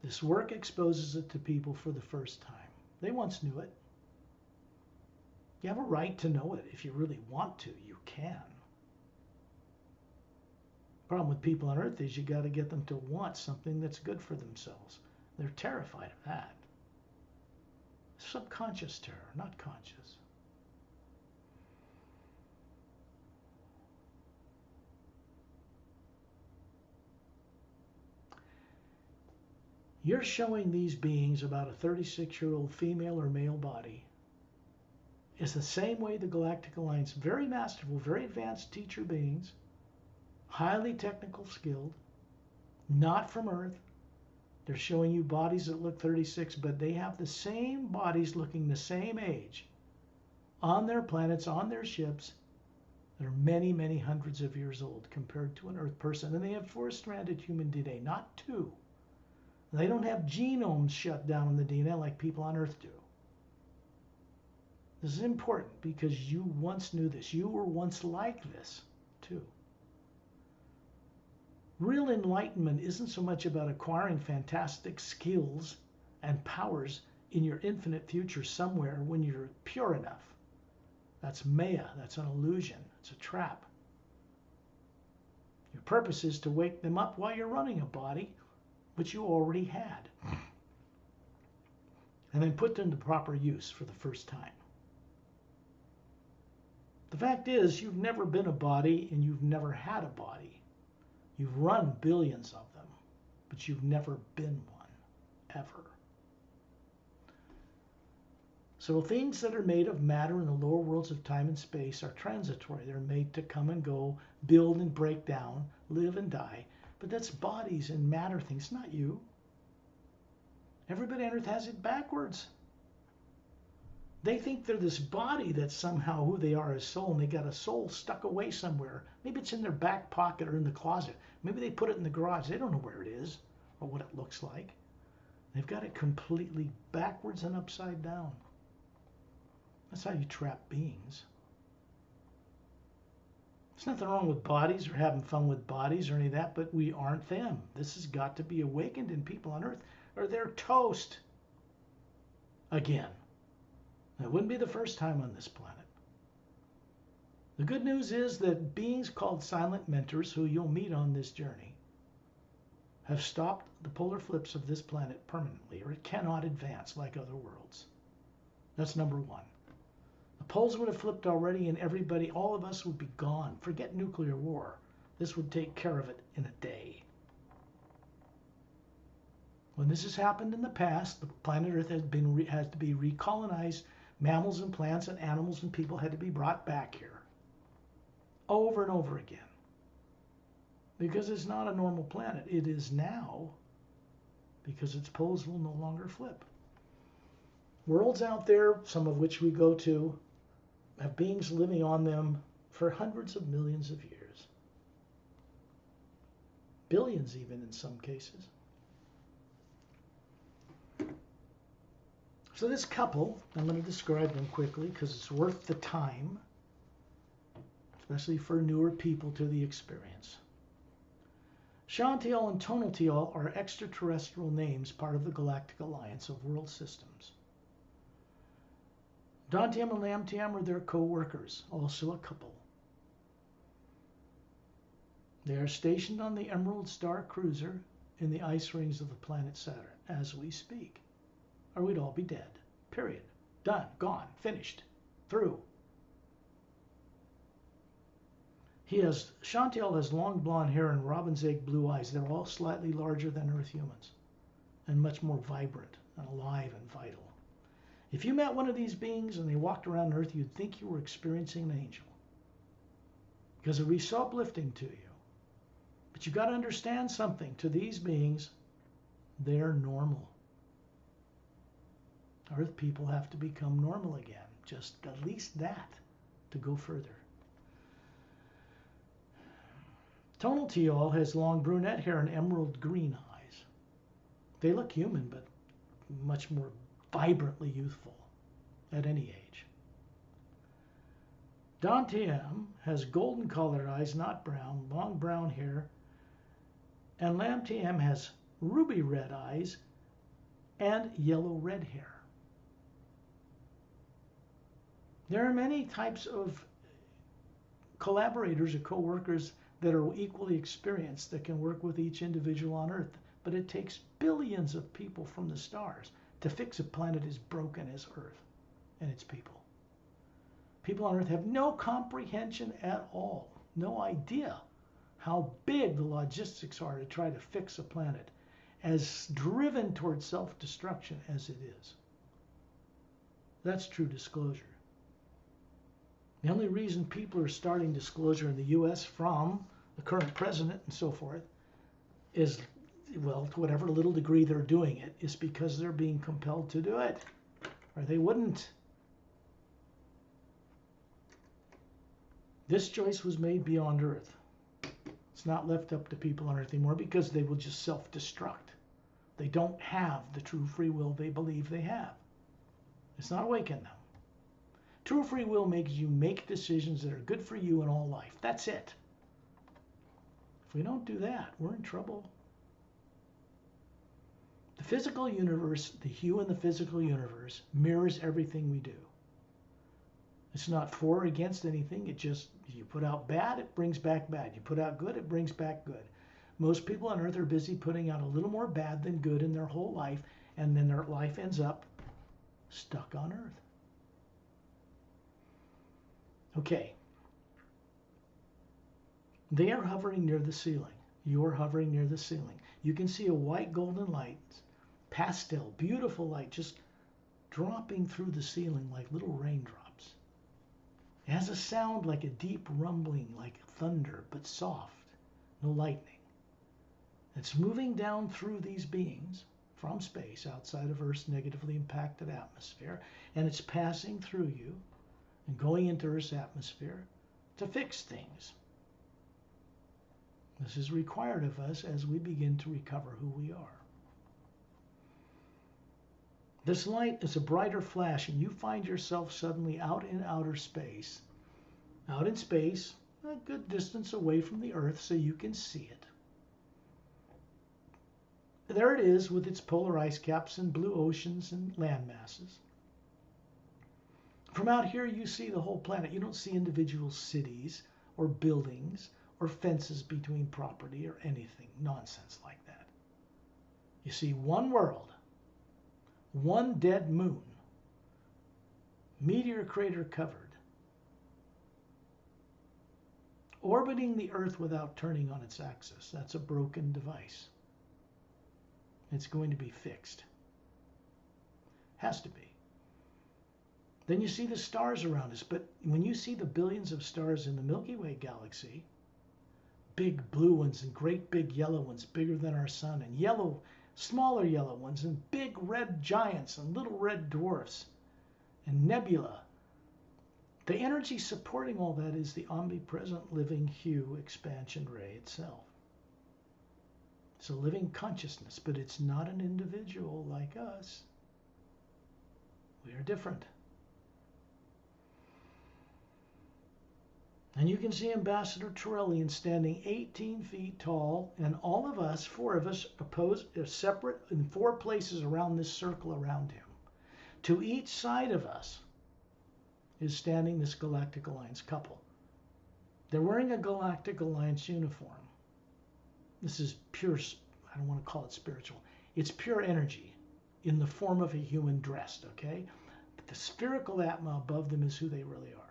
this work exposes it to people for the first time. They once knew it. You have a right to know it. If you really want to, you can. The problem with people on Earth is you got to get them to want something that's good for themselves. They're terrified of that. Subconscious terror, not conscious. You're showing these beings about a 36-year-old female or male body. It's the same way the Galactic Alliance, very masterful, very advanced teacher beings, highly technical skilled, not from Earth. They're showing you bodies that look 36, but they have the same bodies looking the same age on their planets, on their ships. They're many, many hundreds of years old compared to an Earth person. And they have 4-stranded human DNA, not 2. They don't have genomes shut down in the DNA like people on Earth do. This is important because you once knew this. You were once like this, too. Real enlightenment isn't so much about acquiring fantastic skills and powers in your infinite future somewhere when you're pure enough. That's Maya. That's an illusion. It's a trap. Your purpose is to wake them up while you're running a body, which you already had, and then put them to proper use for the first time. The fact is, you've never been a body and you've never had a body. You've run billions of them, but you've never been one, ever. So things that are made of matter in the lower worlds of time and space are transitory. They're made to come and go, build and break down, live and die. But that's bodies and matter things, not you. Everybody on Earth has it backwards. They think they're this body that's somehow who they are as soul, and they got a soul stuck away somewhere. Maybe it's in their back pocket or in the closet. Maybe they put it in the garage. They don't know where it is or what it looks like. They've got it completely backwards and upside down. That's how you trap beings. There's nothing wrong with bodies or having fun with bodies or any of that, but we aren't them. This has got to be awakened in people on Earth, or they're toast again. It wouldn't be the first time on this planet. The good news is that beings called silent mentors, who you'll meet on this journey, have stopped the polar flips of this planet permanently, or it cannot advance like other worlds. That's number one. The poles would have flipped already and everybody, all of us would be gone. Forget nuclear war. This would take care of it in a day. When this has happened in the past, the planet Earth has to be recolonized. Mammals and plants and animals and people had to be brought back here over and over again. Because it's not a normal planet. It is now, because its poles will no longer flip. Worlds out there, some of which we go to, have beings living on them for hundreds of millions of years. Billions even in some cases. So this couple, I'm going to describe them quickly because it's worth the time, especially for newer people to the experience. Shantiel and Tonaltiel are extraterrestrial names, part of the Galactic Alliance of World Systems. Dantium and Lamtium are their co-workers, also a couple. They are stationed on the Emerald Star Cruiser in the ice rings of the planet Saturn as we speak, or we'd all be dead. Period. Done. Gone. Finished. Through. Shantiel has long blonde hair and robin's egg blue eyes. They're all slightly larger than Earth humans and much more vibrant and alive and vital. If you met one of these beings and they walked around Earth, you'd think you were experiencing an angel because it would be so uplifting to you. But you got to understand something. To these beings, they're normal. Earth people have to become normal again. Just at least that to go further. Tonaltiel has long brunette hair and emerald green eyes. They look human, but much more vibrantly youthful at any age. Dantium has golden colored eyes, not brown, long brown hair, and Lamtium has ruby red eyes and yellow red hair. There are many types of collaborators or co-workers that are equally experienced that can work with each individual on Earth, but it takes billions of people from the stars to fix a planet as broken as Earth and its people. People on Earth have no comprehension at all, no idea how big the logistics are to try to fix a planet as driven towards self-destruction as it is. That's true disclosure. The only reason people are starting disclosure in the U.S. from the current president and so forth is, well, to whatever little degree they're doing it, is because they're being compelled to do it, or they wouldn't. This choice was made beyond Earth. It's not left up to people on Earth anymore because they will just self-destruct. They don't have the true free will they believe they have. It's not awake in them. True free will makes you make decisions that are good for you in all life. That's it. If we don't do that, we're in trouble. The physical universe, the hue in the physical universe, mirrors everything we do. It's not for or against anything. It just, you put out bad, it brings back bad. You put out good, it brings back good. Most people on Earth are busy putting out a little more bad than good in their whole life, and then their life ends up stuck on Earth. Okay. They are hovering near the ceiling. You're hovering near the ceiling. You can see a white golden light, pastel, beautiful light, just dropping through the ceiling like little raindrops. It has a sound like a deep rumbling, like thunder, but soft, no lightning. It's moving down through these beings from space outside of Earth's negatively impacted atmosphere, and it's passing through you and going into Earth's atmosphere to fix things. This is required of us as we begin to recover who we are. This light is a brighter flash, and you find yourself suddenly out in outer space. Out in space, a good distance away from the Earth so you can see it. There it is with its polar ice caps and blue oceans and land masses. From out here, you see the whole planet. You don't see individual cities or buildings or fences between property or anything nonsense like that. You see one world, one dead moon, meteor crater covered, orbiting the Earth without turning on its axis. That's a broken device. It's going to be fixed. Has to be. Then you see the stars around us. But when you see the billions of stars in the Milky Way galaxy, big blue ones and great big yellow ones bigger than our sun, and yellow, smaller yellow ones, and big red giants and little red dwarfs, and nebula, the energy supporting all that is the omnipresent living hue expansion ray itself. It's a living consciousness, but it's not an individual like us. We are different. And you can see Ambassador Turellian standing 18 feet tall, and all of us, 4 of us, are separate in 4 places around this circle around him. To each side of us is standing this Galactic Alliance couple. They're wearing a Galactic Alliance uniform. This is pure, I don't want to call it spiritual. It's pure energy in the form of a human dressed, okay? But the spherical atma above them is who they really are.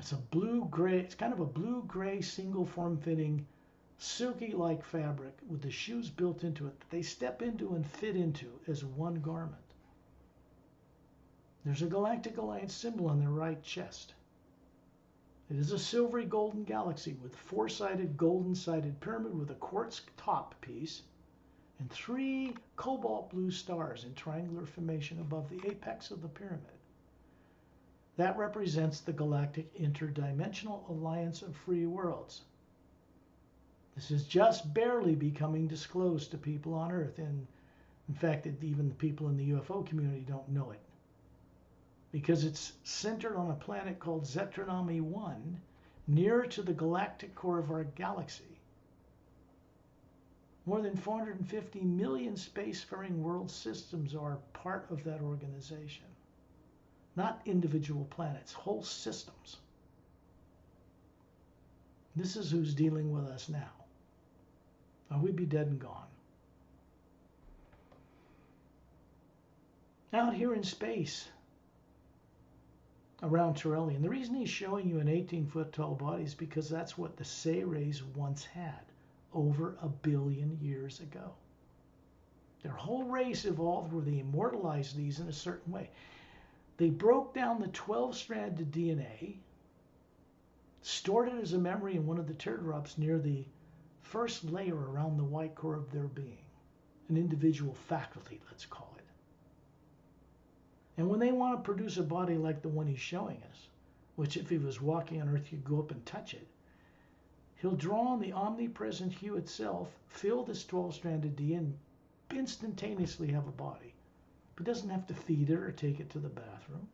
It's a blue-gray, it's kind of a blue-gray single form-fitting, silky-like fabric with the shoes built into it that they step into and fit into as one garment. There's a Galactic Alliance symbol on their right chest. It is a silvery golden galaxy with 4-sided golden-sided pyramid with a quartz top piece and 3 cobalt blue stars in triangular formation above the apex of the pyramid. That represents the Galactic Interdimensional Alliance of Free Worlds. This is just barely becoming disclosed to people on Earth, and in fact, even the people in the UFO community don't know it, because it's centered on a planet called Zetronomy 1, near to the galactic core of our galaxy. More than 450 million spacefaring world systems are part of that organization. Not individual planets, whole systems. This is who's dealing with us now. Or we'd be dead and gone. Out here in space, around Turellian, the reason he's showing you an 18-foot tall body is because that's what the Say rays once had over 1 billion years ago. Their whole race evolved where they immortalized these in a certain way. They broke down the 12-stranded DNA, stored it as a memory in one of the teardrops near the first layer around the white core of their being, an individual faculty, let's call it. And when they want to produce a body like the one he's showing us, which if he was walking on Earth, you'd go up and touch it, he'll draw on the omnipresent hue itself, fill this 12-stranded DNA, and instantaneously have a body. He doesn't have to feed it or take it to the bathroom.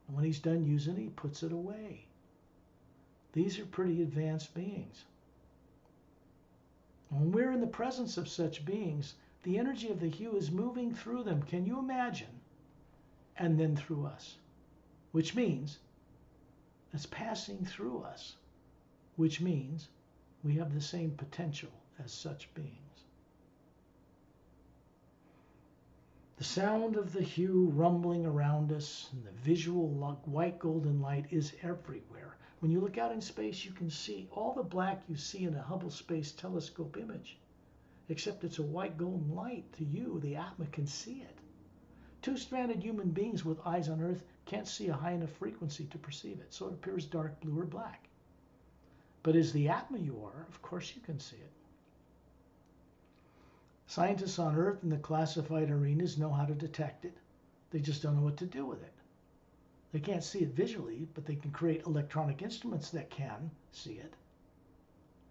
And when he's done using it, he puts it away. These are pretty advanced beings. When we're in the presence of such beings, the energy of the hue is moving through them. Can you imagine? And then through us. Which means it's passing through us. Which means we have the same potential as such beings. The sound of the hue rumbling around us and the visual white golden light is everywhere. When you look out in space, you can see all the black you see in a Hubble Space Telescope image, except it's a white golden light to you. The Atma can see it. 2-stranded human beings with eyes on Earth can't see a high enough frequency to perceive it, so it appears dark blue or black. But as the Atma you are, of course you can see it. Scientists on Earth in the classified arenas know how to detect it. They just don't know what to do with it. They can't see it visually, but they can create electronic instruments that can see it.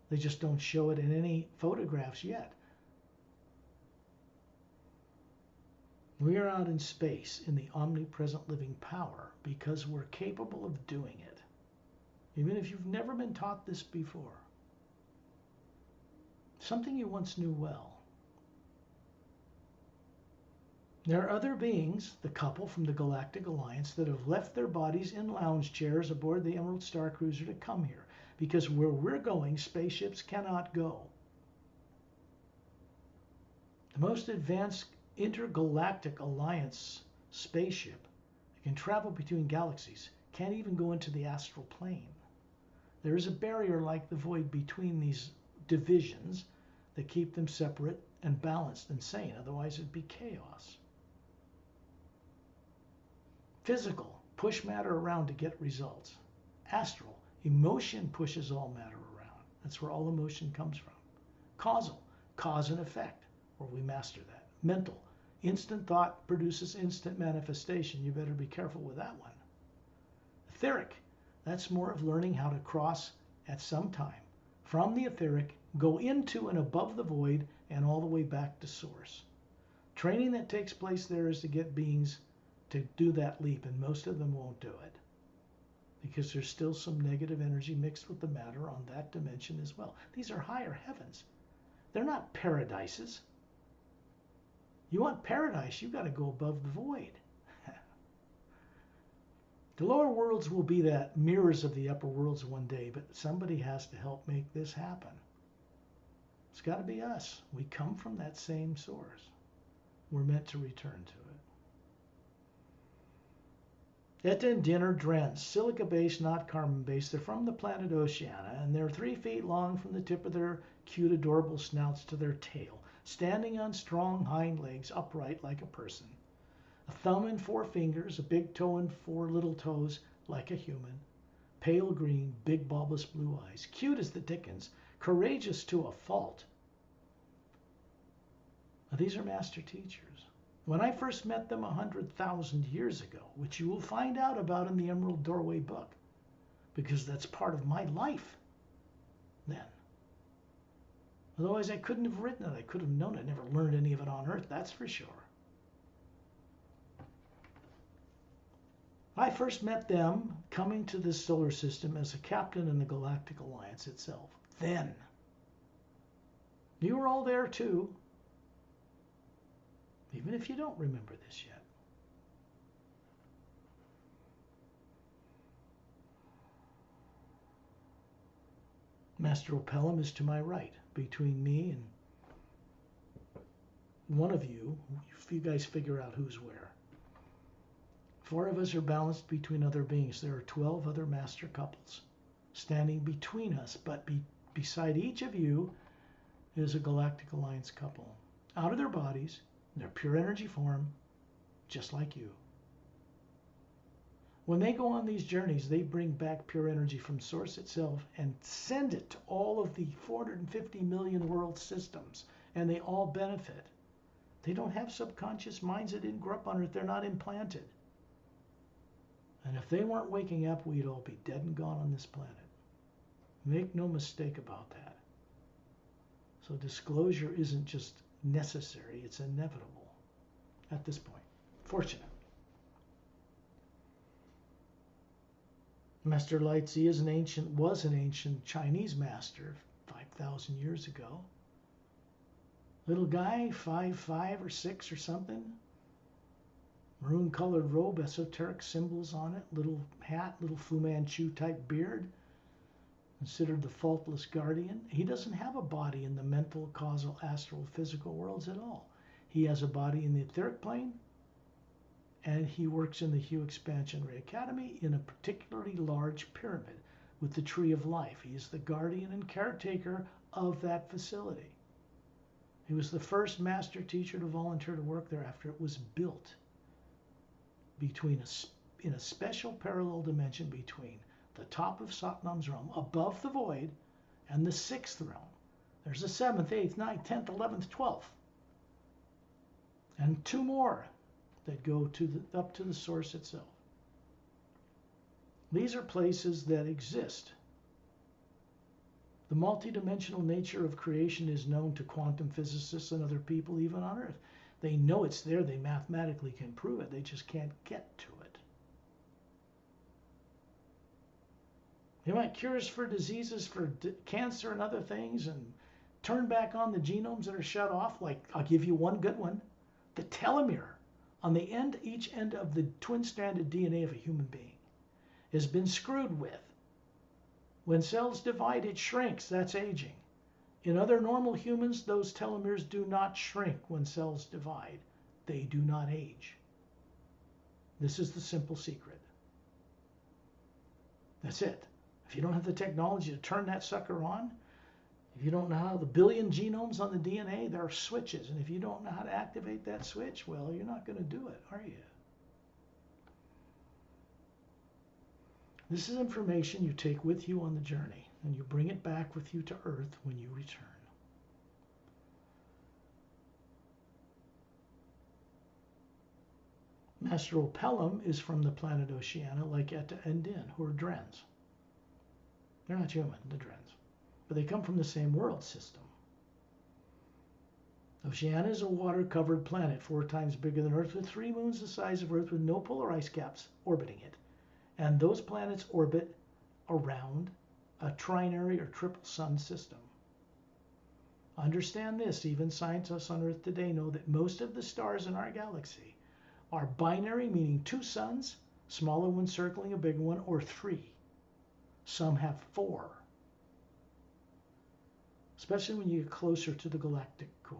They just don't show it in any photographs yet. We are out in space in the omnipresent living power because we're capable of doing it, even if you've never been taught this before. Something you once knew well. There are other beings, the couple from the Galactic Alliance, that have left their bodies in lounge chairs aboard the Emerald Star Cruiser to come here, because where we're going, spaceships cannot go. The most advanced intergalactic alliance spaceship that can travel between galaxies can't even go into the astral plane. There is a barrier like the void between these divisions that keep them separate and balanced and sane. Otherwise, it'd be chaos. Physical, push matter around to get results. Astral, emotion pushes all matter around. That's where all emotion comes from. Causal, cause and effect, where we master that. Mental, instant thought produces instant manifestation. You better be careful with that one. Etheric, that's more of learning how to cross at some time from the etheric, go into and above the void, and all the way back to source. Training that takes place there is to get beings to do that leap, and most of them won't do it because there's still some negative energy mixed with the matter on that dimension as well. These are higher heavens. They're not paradises. You want paradise, you've got to go above the void. The lower worlds will be that mirrors of the upper worlds one day, but somebody has to help make this happen. It's got to be us. We come from that same source. We're meant to return to it. Etta and Din are Drens, silica-based, not carbon-based. They're from the planet Oceania, and they're 3 feet long from the tip of their cute, adorable snouts to their tail, standing on strong hind legs, upright like a person. A thumb and 4 fingers, a big toe and 4 little toes, like a human. Pale green, big bulbous blue eyes, cute as the dickens, courageous to a fault. Now, these are master teachers. When I first met them 100,000 years ago, which you will find out about in the Emerald Doorway book, because that's part of my life then. Otherwise, I couldn't have written it. I could have known it. I never learned any of it on Earth, that's for sure. I first met them coming to this solar system as a captain in the Galactic Alliance itself. Then. You were all there too. Even if you don't remember this yet. Master Opellum is to my right, between me and one of you, if you guys figure out who's where. 4 of us are balanced between other beings. There are 12 other master couples standing between us, but beside each of you is a Galactic Alliance couple. Out of their bodies, in their pure energy form, just like you. When they go on these journeys, they bring back pure energy from Source itself and send it to all of the 450 million world systems, and they all benefit. They don't have subconscious minds that didn't grow up on Earth. They're not implanted. And if they weren't waking up, we'd all be dead and gone on this planet. Make no mistake about that. So disclosure isn't just necessary, it's inevitable at this point. Fortunate. Master Lightzi was an ancient Chinese master 5,000 years ago. Little guy, 5'5" or 6" or something. Maroon colored robe, esoteric symbols on it, little hat, little Fu Manchu type beard. Considered the faultless guardian. He doesn't have a body in the mental, causal, astral, physical worlds at all. He has a body in the etheric plane, and he works in the Hue Expansion Ray Academy in a particularly large pyramid with the Tree of Life. He is the guardian and caretaker of that facility. He was the first master teacher to volunteer to work there after it was built in a special parallel dimension between the top of Satnam's realm, above the void, and the 6th realm. There's the 7th, 8th, 9th, 10th, 11th, 12th. And 2 more that go up to the source itself. These are places that exist. The multidimensional nature of creation is known to quantum physicists and other people even on Earth. They know it's there. They mathematically can prove it. They just can't get to it. They want cures for diseases, for cancer and other things, and turn back on the genomes that are shut off. Like, I'll give you one good one. The telomere on the end, each end of the twin-stranded DNA of a human being has been screwed with. When cells divide, it shrinks. That's aging. In other normal humans, those telomeres do not shrink when cells divide. They do not age. This is the simple secret. That's it. If you don't have the technology to turn that sucker on, if you don't know how the billion genomes on the DNA, there are switches. And if you don't know how to activate that switch, well, you're not going to do it, are you? This is information you take with you on the journey, and you bring it back with you to Earth when you return. Master Opellum is from the planet Oceania, like Etta and Din, who are Drens. They're not human, the Drens, but they come from the same world system. Oceania is a water-covered planet 4 times bigger than Earth, with 3 moons the size of Earth with no polar ice caps orbiting it. And those planets orbit around a trinary or triple sun system. Understand this, even scientists on Earth today know that most of the stars in our galaxy are binary, meaning 2 suns, smaller one circling a bigger one, or 3. Some have 4, especially when you get closer to the galactic core.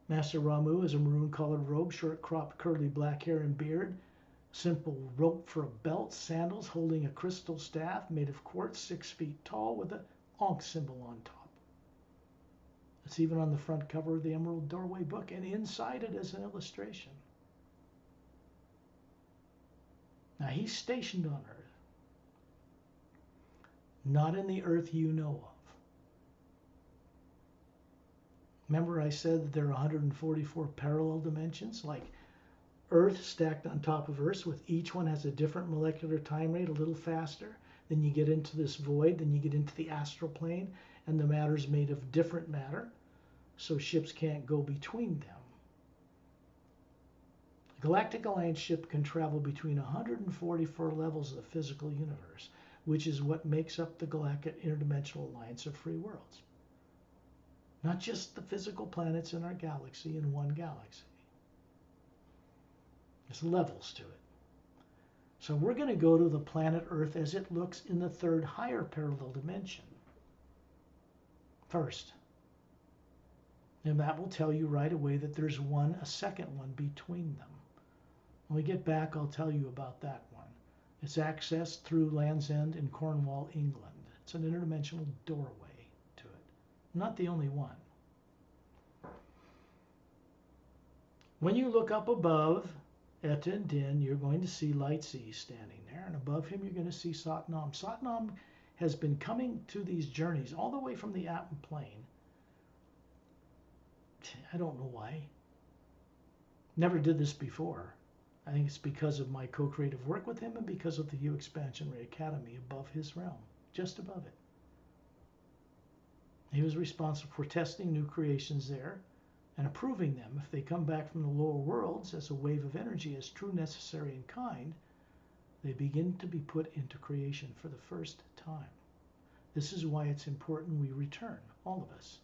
Master Ramu has a maroon-colored robe, short-cropped curly black hair and beard, simple rope for a belt, sandals, holding a crystal staff made of quartz 6 feet tall with a Ankh symbol on top. It's even on the front cover of the Emerald Doorway book, and inside it is an illustration. Now, he's stationed on Earth, not in the Earth you know of. Remember I said that there are 144 parallel dimensions, like Earth stacked on top of Earth, with each one has a different molecular time rate, a little faster. Then you get into this void, then you get into the astral plane, and the matter's made of different matter, so ships can't go between them. The Galactic Alliance ship can travel between 144 levels of the physical universe, which is what makes up the Galactic Interdimensional Alliance of Free Worlds. Not just the physical planets in our galaxy in one galaxy. There's levels to it. So we're going to go to the planet Earth as it looks in the 3rd higher parallel dimension first. And that will tell you right away that there's a second one between them. When we get back, I'll tell you about that one. It's accessed through Land's End in Cornwall, England. It's an interdimensional doorway. Not the only one. When you look up above Etta and Din, you're going to see Light C standing there, and above him you're going to see Satnam. Satnam has been coming to these journeys all the way from the Atman plane. I don't know why. Never did this before. I think it's because of my co-creative work with him and because of the Hue Expansion Ray Academy above his realm, just above it. He was responsible for testing new creations there and approving them. If they come back from the lower worlds as a wave of energy, as true, necessary, and kind, they begin to be put into creation for the first time. This is why it's important we return, all of us.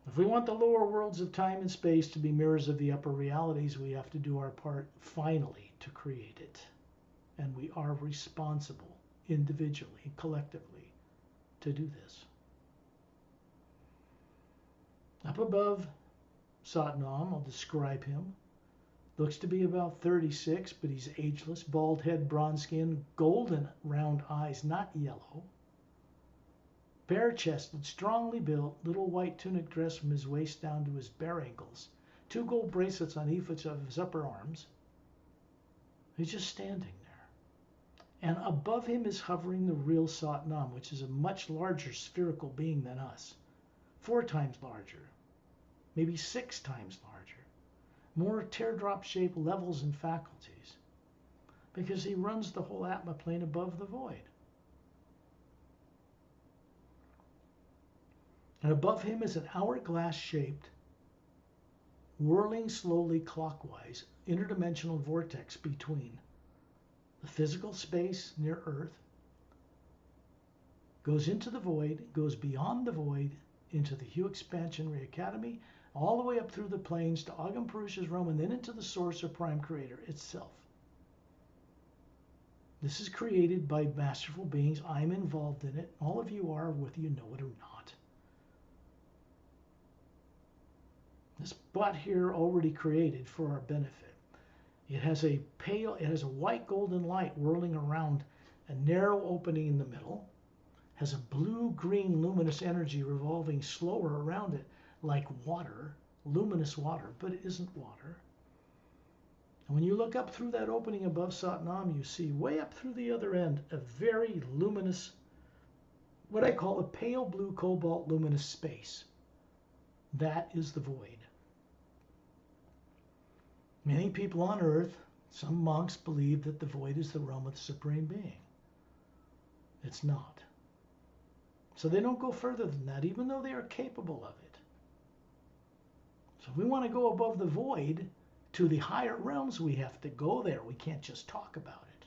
If we want the lower worlds of time and space to be mirrors of the upper realities, we have to do our part finally to create it. And we are responsible, individually, collectively, to do this. Up above Satnam, I'll describe him. Looks to be about 36, but he's ageless. Bald head, bronze skin, golden round eyes, not yellow. Bare-chested, strongly built, little white tunic dress from his waist down to his bare ankles. 2 gold bracelets on each of his upper arms. He's just standing there. And above him is hovering the real Satnam, which is a much larger spherical being than us. 4 times larger, maybe 6 times larger. More teardrop-shaped levels and faculties, because he runs the whole Atma plane above the void. And above him is an hourglass-shaped, whirling slowly clockwise, interdimensional vortex between the physical space near Earth, goes into the void, goes beyond the void into the Hue Expansion Ray Academy, all the way up through the planes to Agam Purusha's realm and then into the source or prime creator itself. This is created by masterful beings. I'm involved in it. All of you are, whether you know it or not. This butt here already created for our benefit. It has a white golden light whirling around a narrow opening in the middle, has a blue-green luminous energy revolving slower around it like water, luminous water, but it isn't water. And when you look up through that opening above Satnam, you see way up through the other end a very luminous, what I call a pale blue cobalt luminous space. That is the void. Many people on earth, some monks, believe that the void is the realm of the Supreme Being. It's not. So they don't go further than that, even though they are capable of it. So if we want to go above the void to the higher realms, we have to go there. We can't just talk about it.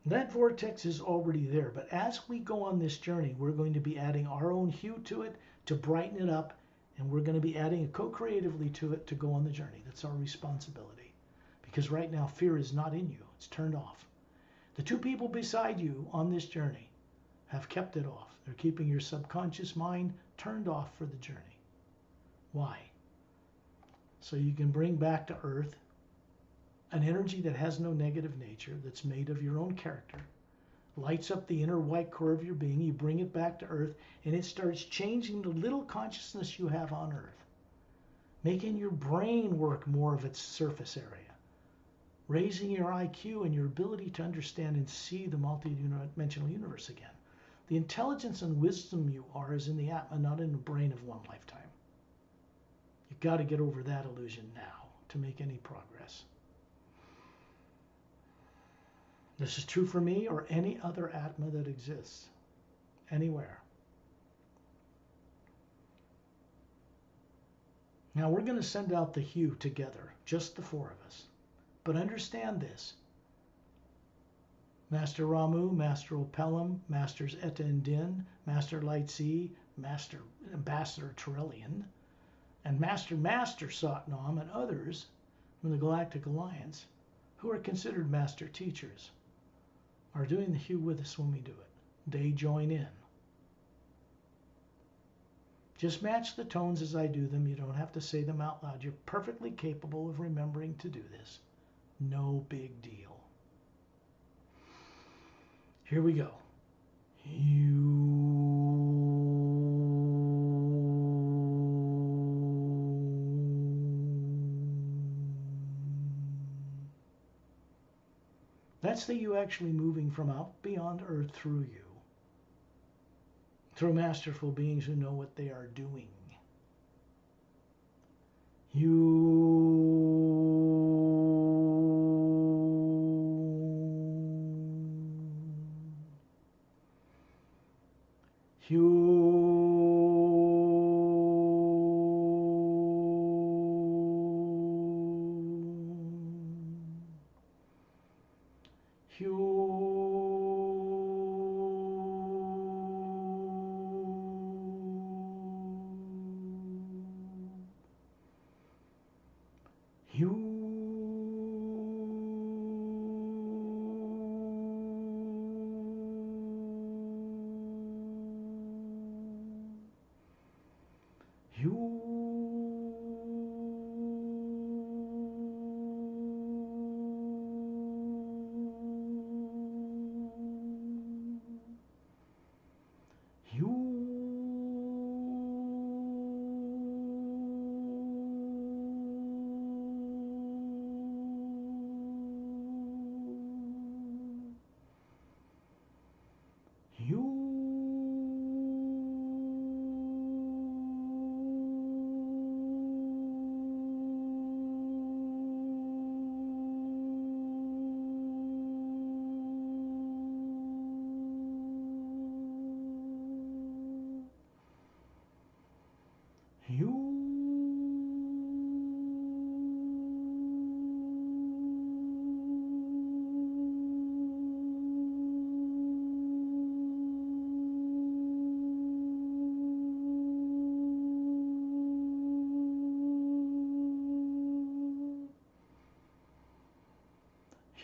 That vortex is already there, but as we go on this journey, we're going to be adding our own hue to it to brighten it up, and we're going to be adding co-creatively to it to go on the journey. That's our responsibility. Because right now, fear is not in you. It's turned off. The two people beside you on this journey have kept it off. They're keeping your subconscious mind turned off for the journey. Why? So you can bring back to earth an energy that has no negative nature, that's made of your own character, lights up the inner white core of your being. You bring it back to earth, and it starts changing the little consciousness you have on earth, making your brain work more of its surface area, raising your IQ and your ability to understand and see the multi-dimensional universe again. The intelligence and wisdom you are is in the Atma, not in the brain of one lifetime. You've got to get over that illusion now to make any progress. This is true for me or any other Atma that exists anywhere. Now we're going to send out the hue together, just the four of us. But understand this. Master Ramu, Master Opelum, Masters Etta and Din, Master Lightsea, Master Ambassador Trillian, and Master Satnam and others from the Galactic Alliance who are considered master teachers are doing the hue with us when we do it. They join in. Just match the tones as I do them. You don't have to say them out loud. You're perfectly capable of remembering to do this. No big deal. Here we go. That's the you actually moving from out beyond earth through you. Through masterful beings who know what they are doing.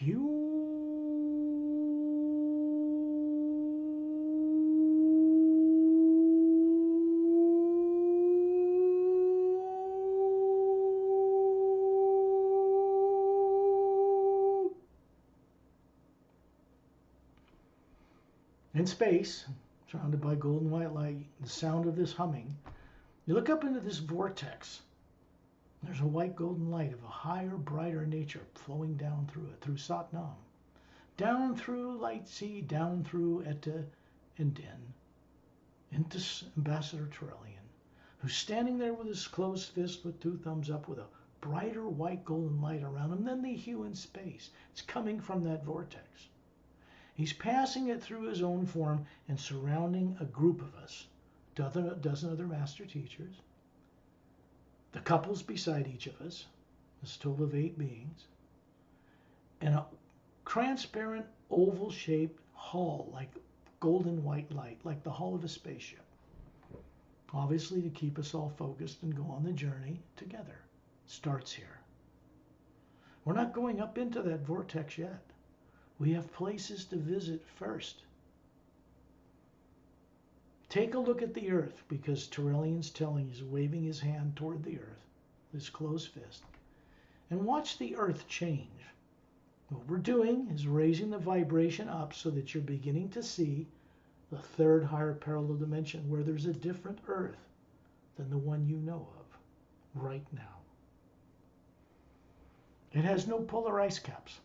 In space, surrounded by golden white light, the sound of this humming, you look up into this vortex. There's a white golden light of a higher, brighter nature flowing down through it, through Satnam, down through Light Sea, down through Etta and Din, into Ambassador Turellian, who's standing there with his closed fist with two thumbs up with a brighter white golden light around him than the hue in space. It's coming from that vortex. He's passing it through his own form and surrounding a group of us, a dozen other master teachers, the couples beside each of us, this total of 8 beings, and a transparent oval-shaped hull like golden white light, like the hull of a spaceship. Obviously to keep us all focused and go on the journey together. Starts here. We're not going up into that vortex yet. We have places to visit first. Take a look at the earth, because Turellian's telling, he's waving his hand toward the earth, his closed fist, and watch the earth change. What we're doing is raising the vibration up so that you're beginning to see the third higher parallel dimension where there's a different earth than the one you know of right now. It has no polar ice caps.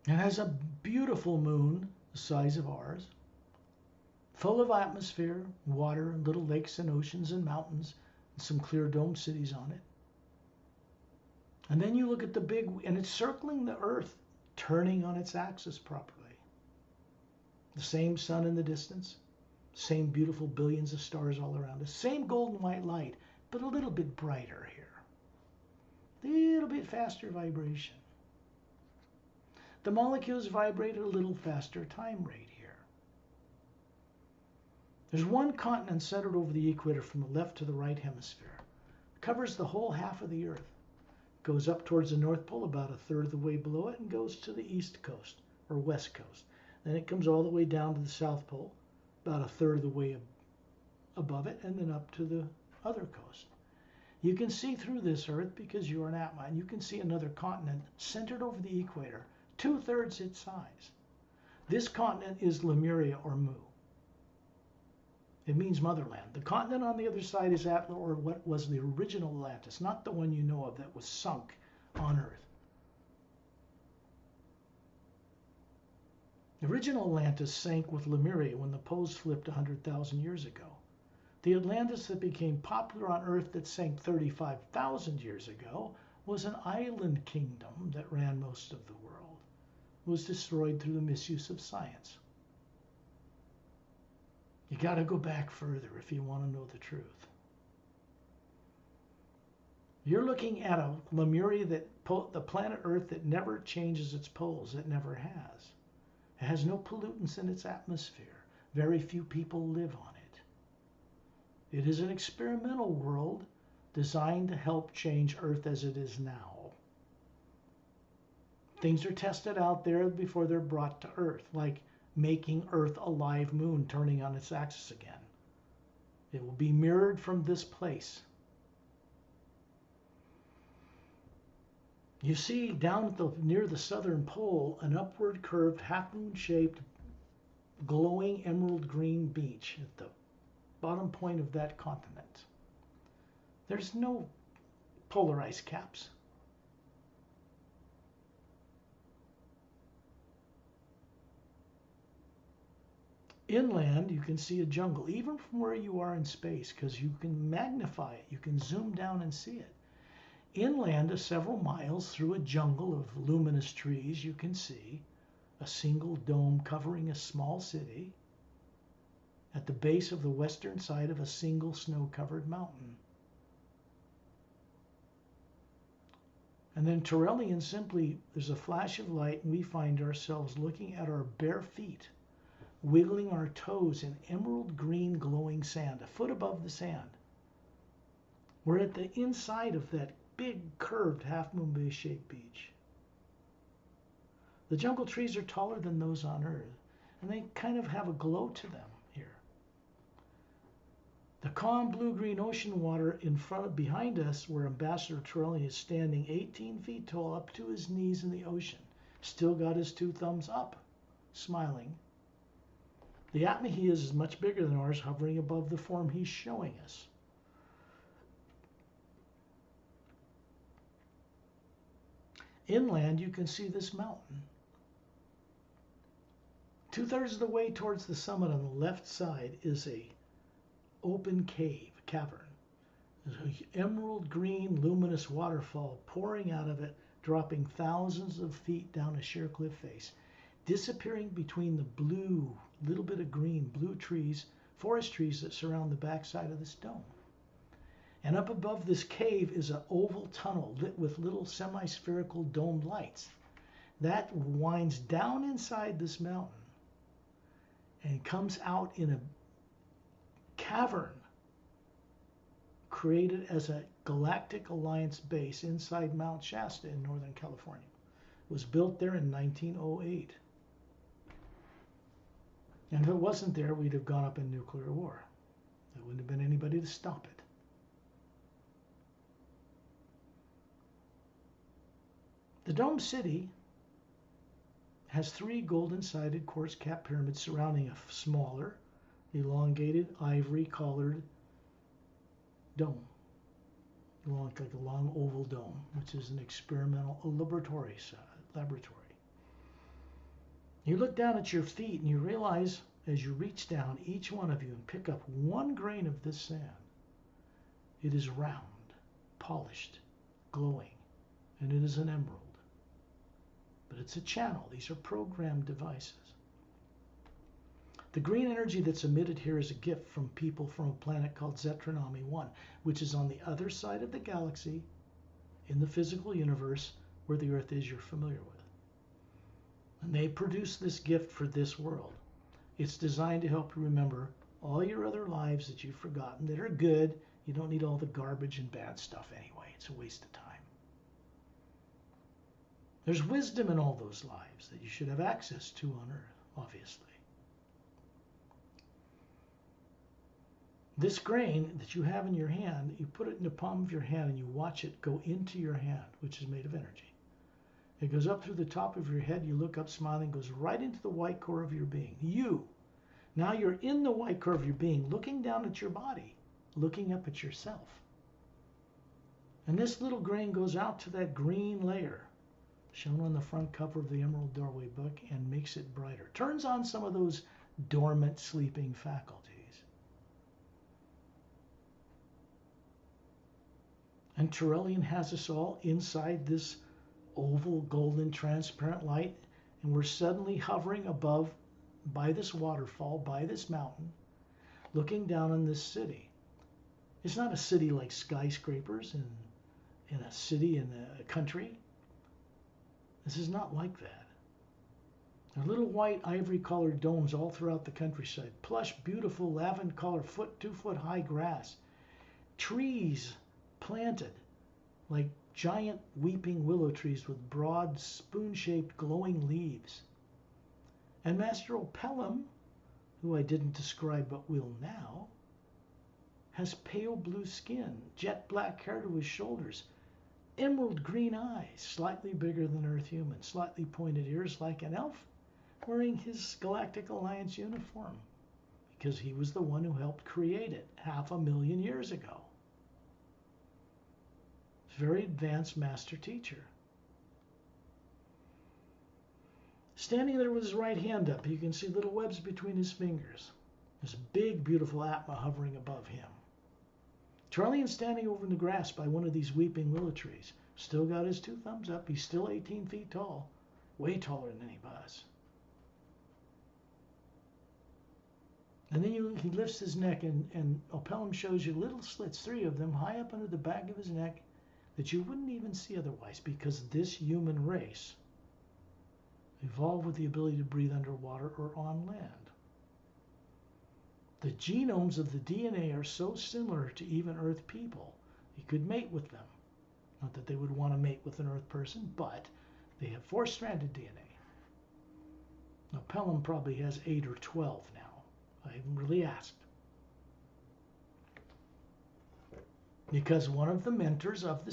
It has a beautiful moon the size of ours, full of atmosphere, water, and little lakes and oceans and mountains, and some clear dome cities on it. And then you look at the big, and it's circling the earth, turning on its axis properly. The same sun in the distance, same beautiful billions of stars all around us, same golden white light, but a little bit brighter here. A little bit faster vibration. The molecules vibrate at a little faster time rate here. There's one continent centered over the equator from the left to the right hemisphere. It covers the whole half of the earth. It goes up towards the North Pole about a third of the way below it and goes to the east coast or west coast. Then it comes all the way down to the South Pole, about a third of the way above it, and then up to the other coast. You can see through this earth because you're an Atma, and you can see another continent centered over the equator, 2/3 its size. This continent is Lemriel or Mu. It means motherland. The continent on the other side is Atla, or what was the original Atlantis, not the one you know of that was sunk on Earth. The original Atlantis sank with Lemriel when the poles flipped 100,000 years ago. The Atlantis that became popular on Earth that sank 35,000 years ago was an island kingdom that ran most of the world. It was destroyed through the misuse of science. You got to go back further if you want to know the truth. You're looking at a Lemuria, the planet Earth that never changes its poles. It never has. It has no pollutants in its atmosphere. Very few people live on it. It is an experimental world designed to help change Earth as it is now. Things are tested out there before they're brought to Earth, like making Earth a live moon turning on its axis again. It will be mirrored from this place. You see down near the southern pole an upward curved half-moon shaped glowing emerald green beach at the bottom point of that continent. There's no polar ice caps. Inland, you can see a jungle, even from where you are in space, because you can magnify it. You can zoom down and see it. Inland, several miles through a jungle of luminous trees, you can see a single dome covering a small city at the base of the western side of a single snow-covered mountain. And then Turellian simply, there's a flash of light, and we find ourselves looking at our bare feet, wiggling our toes in emerald green glowing sand, a foot above the sand. We're at the inside of that big curved half-moon base shaped beach. The jungle trees are taller than those on Earth, and they kind of have a glow to them here. The calm blue-green ocean water behind us, where Ambassador Turelli is standing 18 feet tall up to his knees in the ocean, still got his 2 thumbs up, smiling. The atma he is much bigger than ours, hovering above the form he's showing us. Inland, you can see this mountain. 2/3 of the way towards the summit on the left side is a open cavern. There's an emerald green luminous waterfall pouring out of it, dropping thousands of feet down a sheer cliff face, disappearing between the blue, little bit of green, blue trees, forest trees that surround the backside of this dome. And up above this cave is an oval tunnel lit with little semi-spherical domed lights. That winds down inside this mountain and comes out in a cavern created as a Galactic Alliance base inside Mount Shasta in Northern California. It was built there in 1908. And if it wasn't there, we'd have gone up in nuclear war. There wouldn't have been anybody to stop it. The Dome City has 3 golden-sided quartz-capped pyramids surrounding a smaller, elongated, ivory-collared dome, like a long oval dome, which is an experimental laboratory. You look down at your feet and you realize, as you reach down, each one of you, and pick up 1 grain of this sand, it is round, polished, glowing, and it is an emerald. But it's a channel. These are programmed devices. The green energy that's emitted here is a gift from people from a planet called Zetronomy 1, which is on the other side of the galaxy in the physical universe where the Earth is you're familiar with. And they produce this gift for this world. It's designed to help you remember all your other lives that you've forgotten that are good. You don't need all the garbage and bad stuff anyway. It's a waste of time. There's wisdom in all those lives that you should have access to on Earth, obviously. This grain that you have in your hand, you put it in the palm of your hand and you watch it go into your hand, which is made of energy. It goes up through the top of your head, you look up smiling, goes right into the white core of your being. You. Now you're in the white core of your being, looking down at your body, looking up at yourself. And this little grain goes out to that green layer, shown on the front cover of the Emerald Doorway book, and makes it brighter. Turns on some of those dormant sleeping faculties. And Turellian has us all inside this oval, golden, transparent light, and we're suddenly hovering above, by this waterfall, by this mountain, looking down on this city. It's not a city like skyscrapers in a city in a country. This is not like that. There are little white ivory-colored domes all throughout the countryside. Plush, beautiful, lavender-colored, 2-foot high grass. Trees planted like giant weeping willow trees with broad, spoon-shaped, glowing leaves. And Master Opelum, who I didn't describe but will now, has pale blue skin, jet black hair to his shoulders, emerald green eyes, slightly bigger than Earth human, slightly pointed ears like an elf, wearing his Galactic Alliance uniform, because he was the one who helped create it 500,000 years ago. Very advanced master teacher. Standing there with his right hand up, you can see little webs between his fingers. There's a big, beautiful Atma hovering above him. Turellian's standing over in the grass by one of these weeping willow trees. Still got his 2 thumbs up. He's still 18 feet tall. Way taller than any of us. And then he lifts his neck, and Opelum shows you little slits, 3 of them, high up under the back of his neck, that you wouldn't even see otherwise, because this human race evolved with the ability to breathe underwater or on land. The genomes of the DNA are so similar to even Earth people, you could mate with them. Not that they would want to mate with an Earth person, but they have 4-stranded DNA. Now, Pelham probably has 8 or 12 now. I haven't really asked. Because one of the mentors of the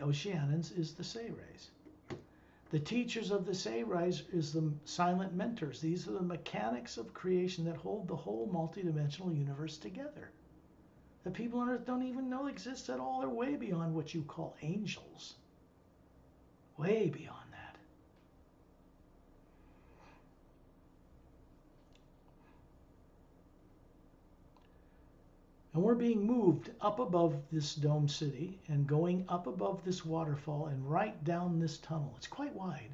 Oceanans is the Sayrays. The teachers of the Sayrays is the silent mentors. These are the mechanics of creation that hold the whole multidimensional universe together. The people on earth don't even know exists at all. They're way beyond what you call angels. Way beyond that. And we're being moved up above this dome city and going up above this waterfall and right down this tunnel. It's quite wide,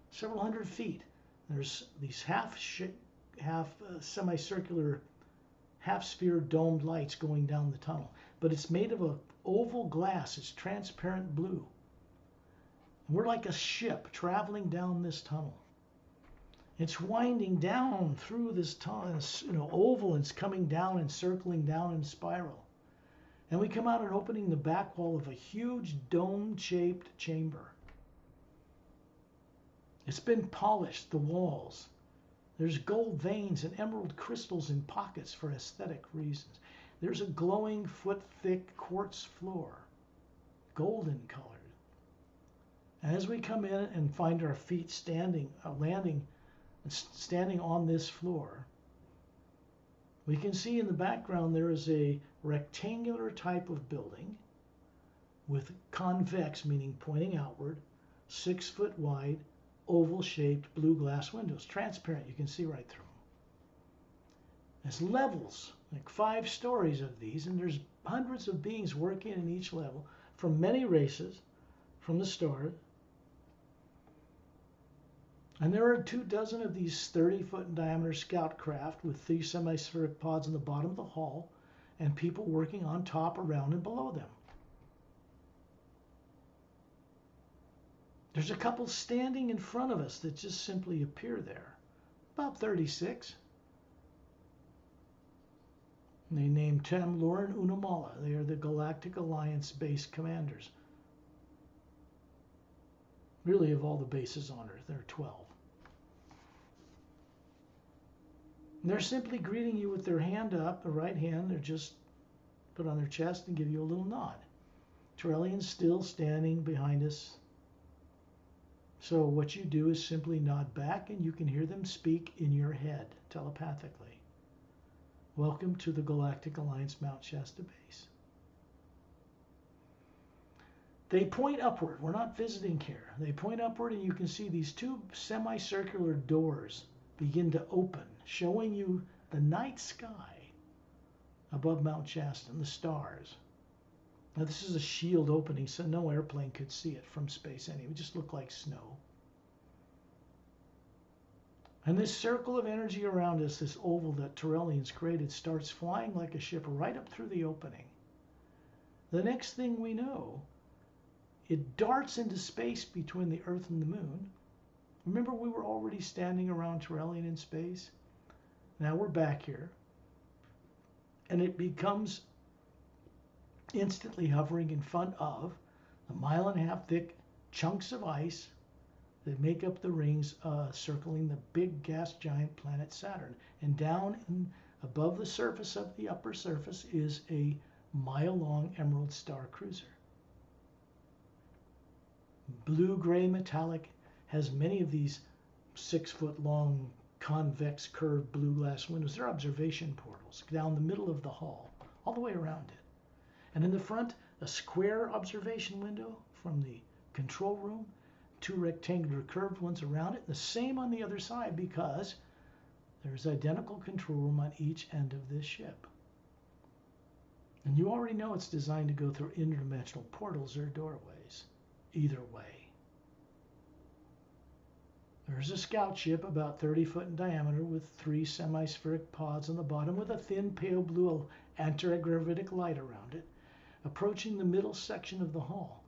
several hundred feet. There's these half semicircular, half-sphere domed lights going down the tunnel. But it's made of a oval glass. It's transparent blue. And we're like a ship traveling down this tunnel. It's winding down through this tunnel, oval, and it's coming down and circling down in spiral. And we come out and opening the back wall of a huge dome-shaped chamber. It's been polished, the walls. There's gold veins and emerald crystals in pockets for aesthetic reasons. There's a glowing foot-thick quartz floor, golden colored. And as we come in and find our feet standing on this floor, we can see in the background there is a rectangular type of building with convex, meaning pointing outward, 6 foot wide, oval-shaped blue glass windows, transparent, you can see right through them. There's levels, like 5 stories of these, and there's hundreds of beings working in each level from many races, from the stars. And there are 24 of these 30-foot in diameter scout craft with 3 semispheric pods on the bottom of the hall and people working on top, around, and below them. There's a couple standing in front of us that just simply appear there, about 36. And they named Tamlor and Unamala. They are the Galactic Alliance base commanders. Really, of all the bases on Earth, there are 12. And they're simply greeting you with their hand up, the right hand. They're just put on their chest and give you a little nod. Turellian's still standing behind us. So what you do is simply nod back and you can hear them speak in your head telepathically. Welcome to the Galactic Alliance Mount Shasta base. They point upward. We're not visiting here. They point upward and you can see these 2 semicircular doors begin to open, showing you the night sky above Mount Shasta and the stars. Now this is a shield opening, so no airplane could see it from space anyway. It would just look like snow. And this circle of energy around us, this oval that Turellians created, starts flying like a ship right up through the opening. The next thing we know, it darts into space between the Earth and the Moon. Remember, we were already standing around Turellian in space? Now we're back here. And it becomes instantly hovering in front of the 1.5 mile thick chunks of ice that make up the rings circling the big gas giant planet Saturn. And down above the surface of the upper surface is a mile-long emerald star cruiser. Blue-gray metallic, has many of these 6-foot-long convex curved blue glass windows. They're observation portals down the middle of the hall, all the way around it. And in the front, a square observation window from the control room, 2 rectangular curved ones around it, the same on the other side because there's identical control room on each end of this ship. And you already know it's designed to go through interdimensional portals or doorways, either way. There's a scout ship about 30 foot in diameter with 3 semispheric pods on the bottom with a thin pale blue anti-gravitic light around it, approaching the middle section of the hall.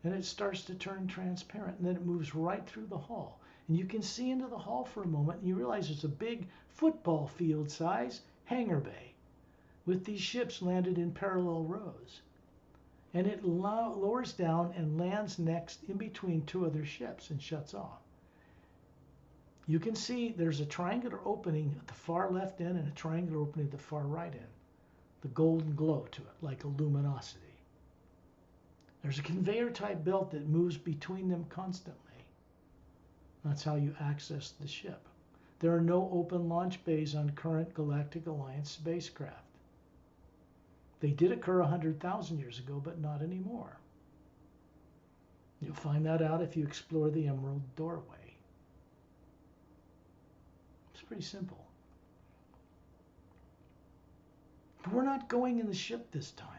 And it starts to turn transparent, and then it moves right through the hall. And you can see into the hall for a moment, and you realize it's a big football field size hangar bay with these ships landed in parallel rows. And it lowers down and lands next in between 2 other ships and shuts off. You can see there's a triangular opening at the far left end and a triangular opening at the far right end. The golden glow to it, like a luminosity. There's a conveyor type belt that moves between them constantly. That's how you access the ship. There are no open launch bays on current Galactic Alliance spacecraft. They did occur 100,000 years ago, but not anymore. You'll find that out if you explore the Emerald Doorway. It's pretty simple. But we're not going in the ship this time.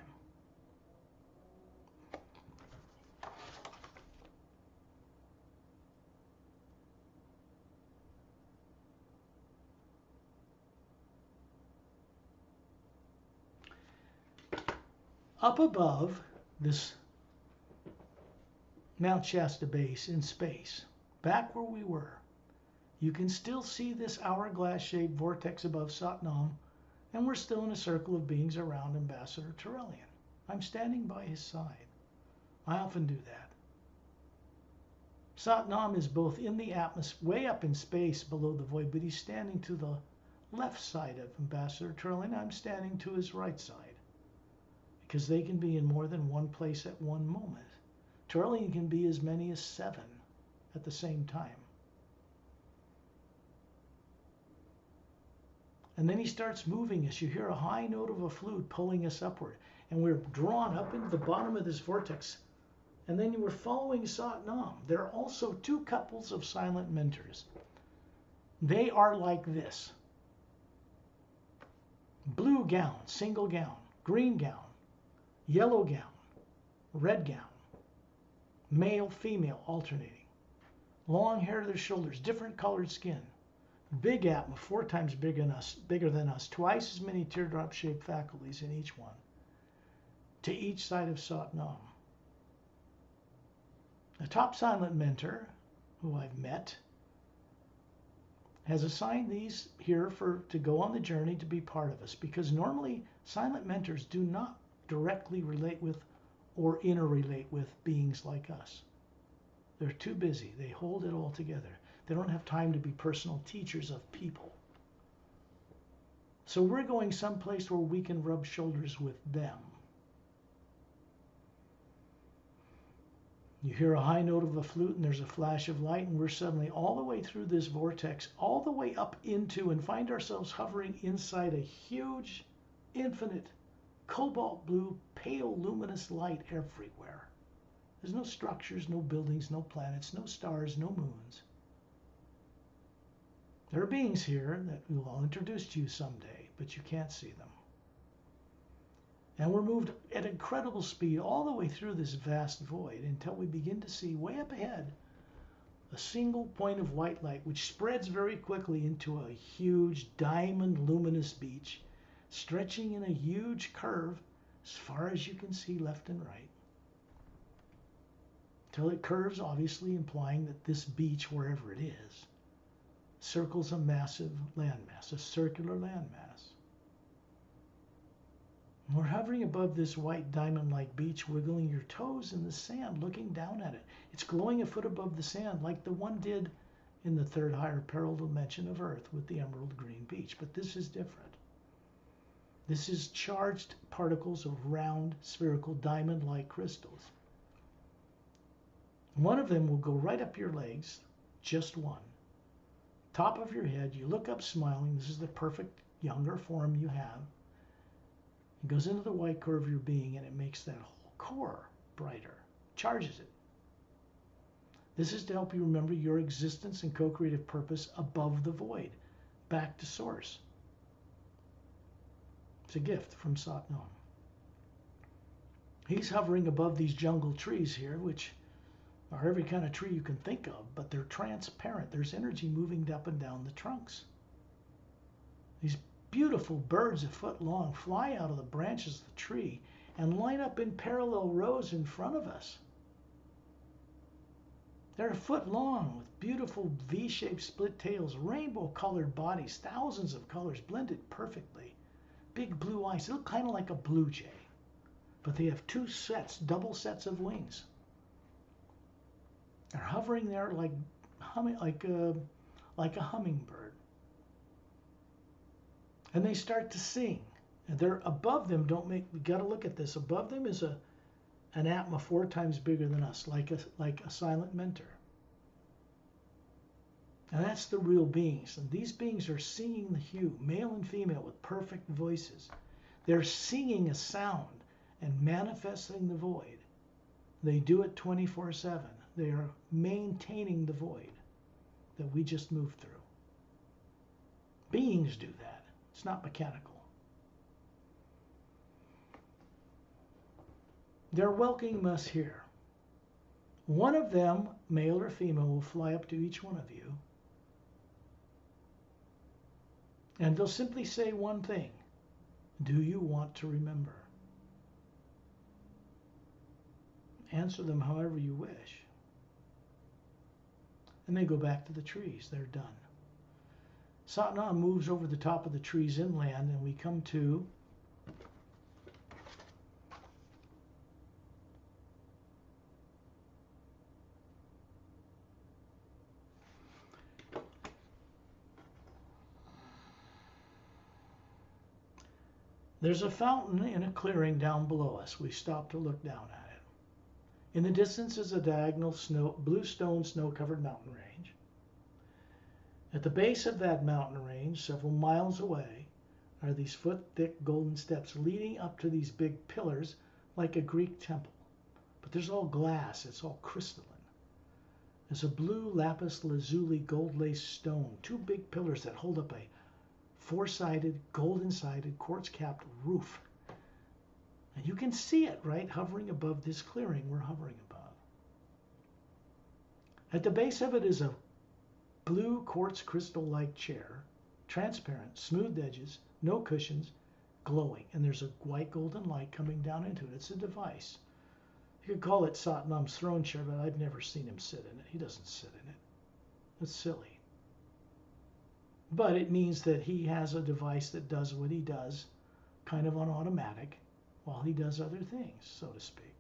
Up above this Mount Shasta base in space, back where we were, you can still see this hourglass-shaped vortex above Satnam, and we're still in a circle of beings around Ambassador Turellian. I'm standing by his side. I often do that. Satnam is both in the atmosphere, way up in space below the void, but he's standing to the left side of Ambassador Turellian. I'm standing to his right side, because they can be in more than one place at one moment. Turellian can be as many as 7 at the same time. And then he starts moving us. You hear a high note of a flute pulling us upward, and we're drawn up into the bottom of this vortex. And then you were following Satnam. There are also 2 couples of silent mentors. They are like this: blue gown, single gown, green gown, yellow gown, red gown, male, female, alternating. Long hair to their shoulders, different colored skin. Big atma, 4 times bigger than us, twice as many teardrop-shaped faculties in each one, to each side of Satnam. The top silent mentor, who I've met, has assigned these here to go on the journey to be part of us, because normally silent mentors do not directly relate with or interrelate with beings like us. They're too busy. They hold it all together. They don't have time to be personal teachers of people. So we're going someplace where we can rub shoulders with them. You hear a high note of a flute and there's a flash of light, and we're suddenly all the way through this vortex, all the way up into, and find ourselves hovering inside a huge, infinite, cobalt blue, pale luminous light everywhere. There's no structures, no buildings, no planets, no stars, no moons. There are beings here that we'll introduce to you someday, but you can't see them. And we're moved at incredible speed all the way through this vast void until we begin to see way up ahead a single point of white light, which spreads very quickly into a huge diamond luminous beach, stretching in a huge curve as far as you can see left and right. Till it curves, obviously implying that this beach, wherever it is, circles a massive landmass, a circular landmass. We're hovering above this white diamond-like beach, wiggling your toes in the sand, looking down at it. It's glowing a foot above the sand, like the one did in the third higher parallel dimension of Earth with the emerald green beach. But this is different. This is charged particles of round, spherical, diamond-like crystals. One of them will go right up your legs, just one. Top of your head, you look up smiling. This is the perfect younger form you have. It goes into the white core of your being, and it makes that whole core brighter, charges it. This is to help you remember your existence and co-creative purpose above the void, back to source. It's a gift from Satnam. He's hovering above these jungle trees here, which are every kind of tree you can think of, but they're transparent. There's energy moving up and down the trunks. These beautiful birds a foot long fly out of the branches of the tree and line up in parallel rows in front of us. They're a foot long with beautiful V-shaped split tails, rainbow-colored bodies, thousands of colors blended perfectly. Big blue eyes. They look kind of like a blue jay, but they have 2 sets, double sets of wings. They're hovering there like like a hummingbird. And they start to sing. And they're above them, we got to look at this. Above them is an atma 4 times bigger than us, like a silent mentor. And that's the real beings. And these beings are singing the hue, male and female, with perfect voices. They're singing a sound and manifesting the void. They do it 24/7. They are maintaining the void that we just moved through. Beings do that. It's not mechanical. They're welcoming us here. One of them, male or female, will fly up to each one of you. And they'll simply say one thing. Do you want to remember? Answer them however you wish. And they go back to the trees. They're done. Satnam moves over the top of the trees inland, and we come to there's a fountain in a clearing down below us. We stop to look down at it. In the distance is a diagonal blue stone snow-covered mountain range. At the base of that mountain range, several miles away, are these foot-thick golden steps leading up to these big pillars like a Greek temple. But there's all glass. It's all crystalline. There's a blue lapis lazuli gold-laced stone, 2 big pillars that hold up a 4-sided, golden-sided, quartz-capped roof. And you can see it, right, hovering above this clearing we're hovering above. At the base of it is a blue quartz crystal-like chair, transparent, smooth edges, no cushions, glowing. And there's a white golden light coming down into it. It's a device. You could call it Satnam's throne chair, but I've never seen him sit in it. He doesn't sit in it. It's silly. But it means that he has a device that does what he does, kind of on automatic, while he does other things, so to speak.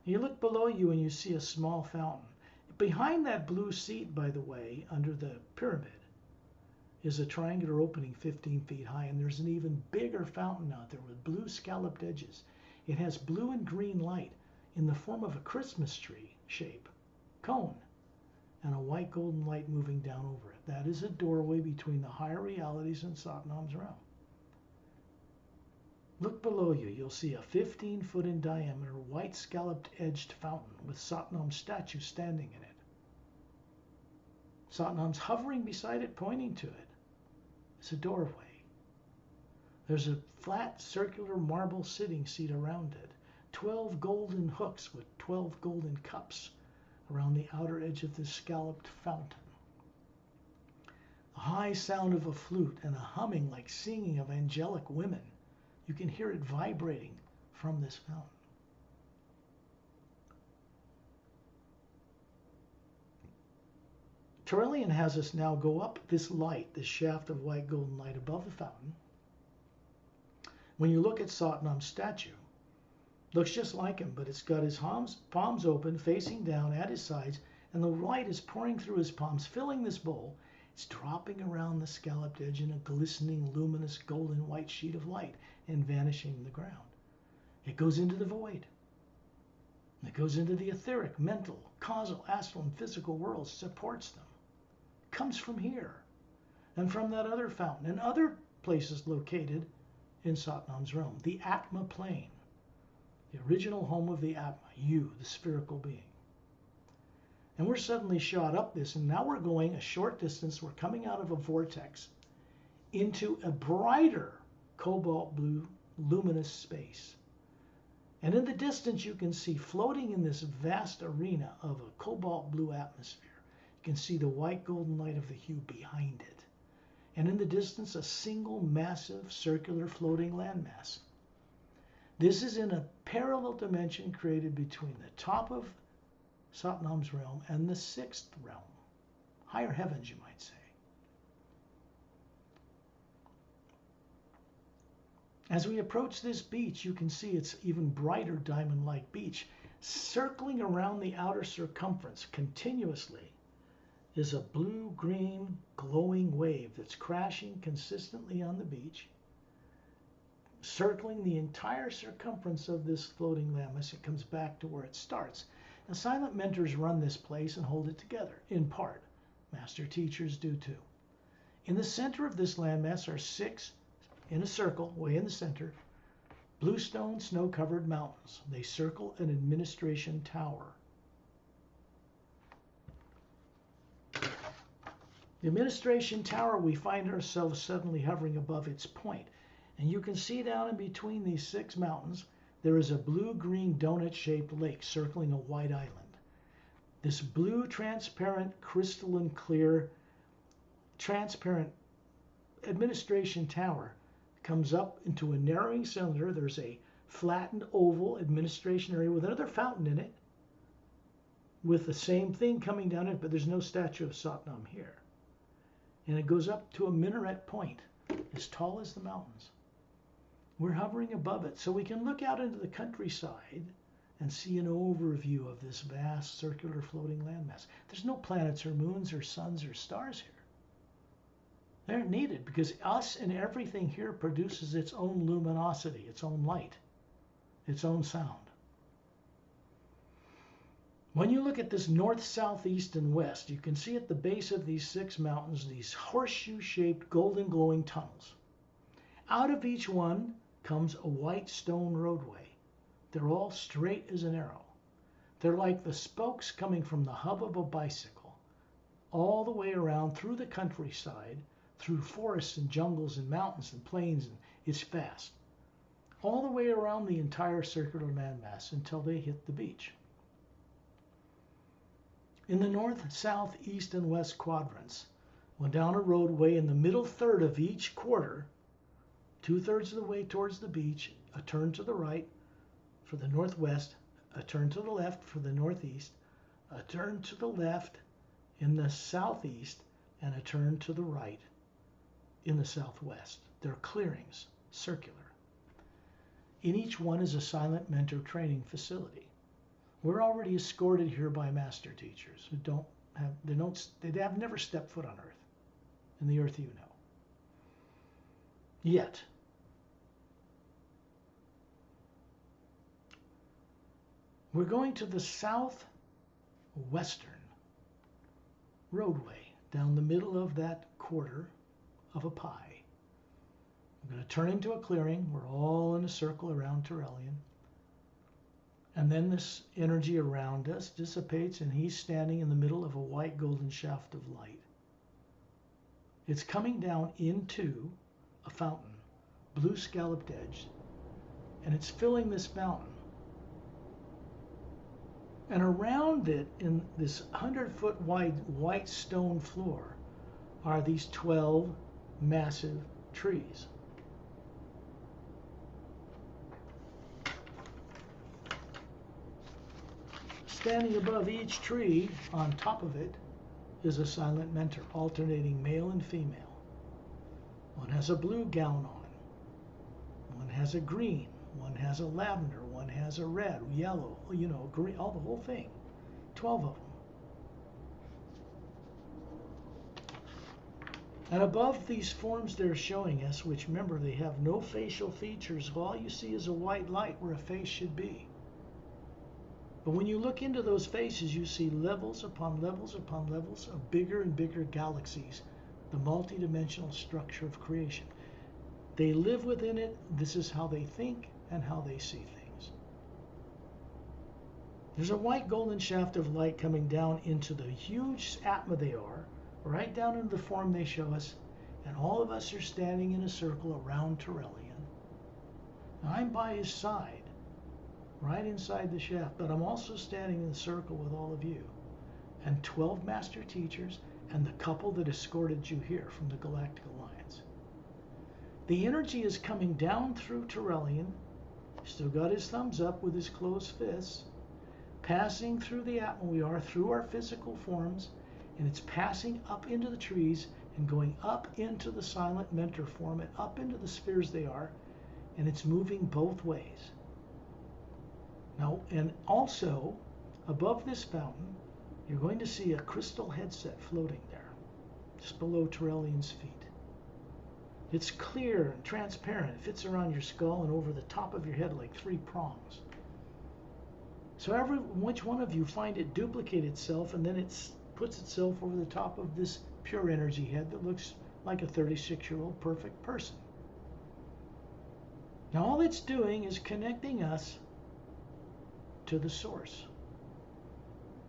You look below you and you see a small fountain. Behind that blue seat, by the way, under the pyramid, is a triangular opening 15 feet high, and there's an even bigger fountain out there with blue scalloped edges. It has blue and green light in the form of a Christmas tree shape, cone, and a white golden light moving down over it. That is a doorway between the higher realities and Satnam's realm. Look below you. You'll see a 15-foot in diameter, white scalloped edged fountain with Satnam's statue standing in it. Satnam's hovering beside it, pointing to it. It's a doorway. There's a flat circular marble sitting seat around it. 12 golden hooks with 12 golden cups around the outer edge of this scalloped fountain. A high sound of a flute and a humming like singing of angelic women. You can hear it vibrating from this fountain. Turelian has us now go up this light, this shaft of white golden light above the fountain. When you look at Satnam's statue, looks just like him, but it's got his palms open, facing down at his sides, and the light is pouring through his palms, filling this bowl. It's dropping around the scalloped edge in a glistening, luminous, golden white sheet of light and vanishing in the ground. It goes into the void. It goes into the etheric, mental, causal, astral, and physical worlds, supports them. It comes from here and from that other fountain and other places located in Satnam's realm. The Atma plane, the original home of the Atma, you, the spherical being. And we're suddenly shot up this, and now we're going a short distance. We're coming out of a vortex into a brighter cobalt blue, luminous space. And in the distance, you can see floating in this vast arena of a cobalt blue atmosphere. You can see the white golden light of the hue behind it. And in the distance, a single massive circular floating landmass. This is in a parallel dimension created between the top of Satnam's realm and the 6th realm. Higher heavens, you might say. As we approach this beach, you can see it's even brighter diamond-like beach, circling around the outer circumference continuously is a blue-green glowing wave that's crashing consistently on the beach, circling the entire circumference of this floating landmass. It comes back to where it starts. Now, silent mentors run this place and hold it together, in part. Master teachers do too. In the center of this landmass are 6, in a circle, way in the center, bluestone snow-covered mountains. They circle an administration tower. The administration tower, we find ourselves suddenly hovering above its point. And you can see down in between these 6 mountains, there is a blue-green donut-shaped lake circling a white island. This blue, transparent, crystalline clear, transparent administration tower comes up into a narrowing cylinder. There's a flattened oval administration area with another fountain in it, with the same thing coming down it, but there's no statue of Satnam here. And it goes up to a minaret point as tall as the mountains. We're hovering above it, so we can look out into the countryside and see an overview of this vast circular floating landmass. There's no planets or moons or suns or stars here. They're needed because us and everything here produces its own luminosity, its own light, its own sound. When you look at this north, south, east, and west, you can see at the base of these 6 mountains these horseshoe-shaped golden glowing tunnels. Out of each one comes a white stone roadway. They're all straight as an arrow. They're like the spokes coming from the hub of a bicycle, all the way around through the countryside, through forests and jungles and mountains and plains, and it's fast. All the way around the entire circular landmass until they hit the beach. In the north, south, east, and west quadrants, went down a roadway in the middle third of each quarter, 2/3 of the way towards the beach, a turn to the right for the northwest, a turn to the left for the northeast, a turn to the left in the southeast, and a turn to the right in the southwest. They're clearings, circular. In each one is a silent mentor training facility. We're already escorted here by master teachers who they have never stepped foot on earth, in the earth you know. Yet, we're going to the southwestern roadway down the middle of that quarter of a pie. We're going to turn into a clearing. We're all in a circle around Turelian. And then this energy around us dissipates, and he's standing in the middle of a white golden shaft of light. It's coming down into a fountain, blue scalloped edge, and it's filling this mountain. And around it, in this 100-foot wide white stone floor, are these 12 massive trees. Standing above each tree, on top of it, is a silent mentor, alternating male and female. One has a blue gown on, one has a green, one has a lavender, one has a red, yellow, green, all the whole thing. 12 of them. And above these forms they're showing us, which remember they have no facial features, all you see is a white light where a face should be. But when you look into those faces, you see levels upon levels upon levels of bigger and bigger galaxies, the multidimensional structure of creation. They live within it. This is how they think and how they see things. There's a white golden shaft of light coming down into the huge atma they are, right down into the form they show us, and all of us are standing in a circle around Turelian. Now, I'm by his side, right inside the shaft, but I'm also standing in the circle with all of you, and 12 master teachers, and the couple that escorted you here from the Galactic Alliance. The energy is coming down through Turelian, still got his thumbs up with his closed fists, passing through the atma we are, through our physical forms, and it's passing up into the trees and going up into the silent mentor form and up into the spheres they are, and it's moving both ways. Now, and also, above this fountain, you're going to see a crystal headset floating there, just below Turelian's feet. It's clear and transparent. It fits around your skull and over the top of your head like 3 prongs. So which one of you find it duplicate itself, and then it puts itself over the top of this pure energy head that looks like a 36-year-old perfect person. Now all it's doing is connecting us to the source.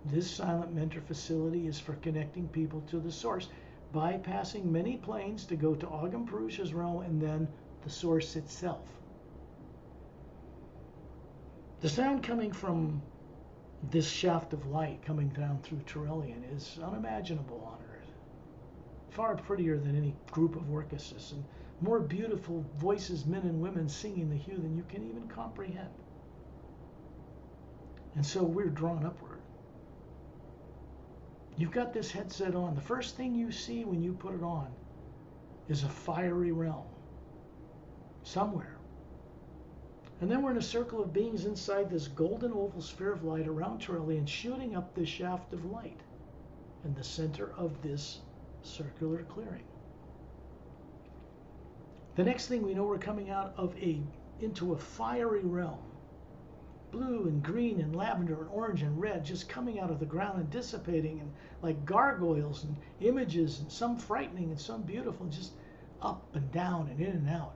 This silent mentor facility is for connecting people to the source, bypassing many planes to go to Agam Purusha's realm and then the source itself. The sound coming from this shaft of light coming down through Turelian is unimaginable on Earth. Far prettier than any group of orchestras, and more beautiful voices, men and women singing the hue than you can even comprehend. And so we're drawn upward. You've got this headset on. The first thing you see when you put it on is a fiery realm somewhere. And then we're in a circle of beings inside this golden oval sphere of light around Turelian, shooting up this shaft of light in the center of this circular clearing. The next thing we know, we're coming out of into a fiery realm. Blue and green and lavender and orange and red just coming out of the ground and dissipating, and like gargoyles and images, and some frightening and some beautiful, and just up and down and in and out.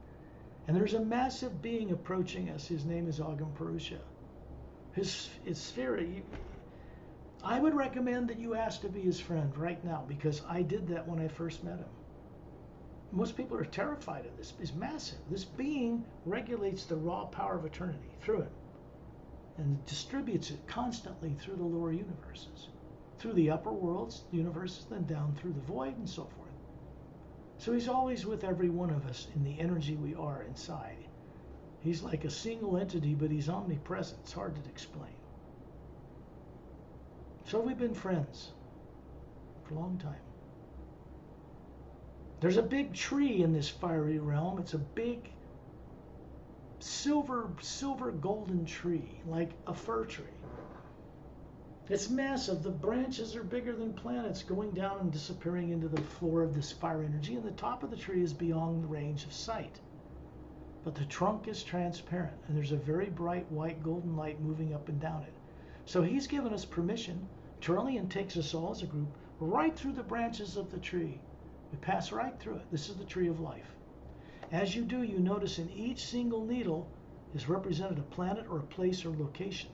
And there's a massive being approaching us. His name is Agam Purusha. His sphere. I would recommend that you ask to be his friend right now, because I did that when I first met him. Most people are terrified of this. It's massive. This being regulates the raw power of eternity through it, and distributes it constantly through the lower universes, through the upper worlds, universes, then down through the void and so forth. So he's always with every one of us in the energy we are inside. He's like a single entity, but he's omnipresent. It's hard to explain. So we've been friends for a long time. There's a big tree in this fiery realm. It's a big silver golden tree, like a fir tree. It's massive. The branches are bigger than planets, going down and disappearing into the floor of this fire energy, and the top of the tree is beyond the range of sight. But the trunk is transparent, and there's a very bright white golden light moving up and down it. So he's given us permission. Turelian takes us all as a group right through the branches of the tree. We pass right through it. This is the tree of life. As you do, you notice in each single needle is represented a planet or a place or location,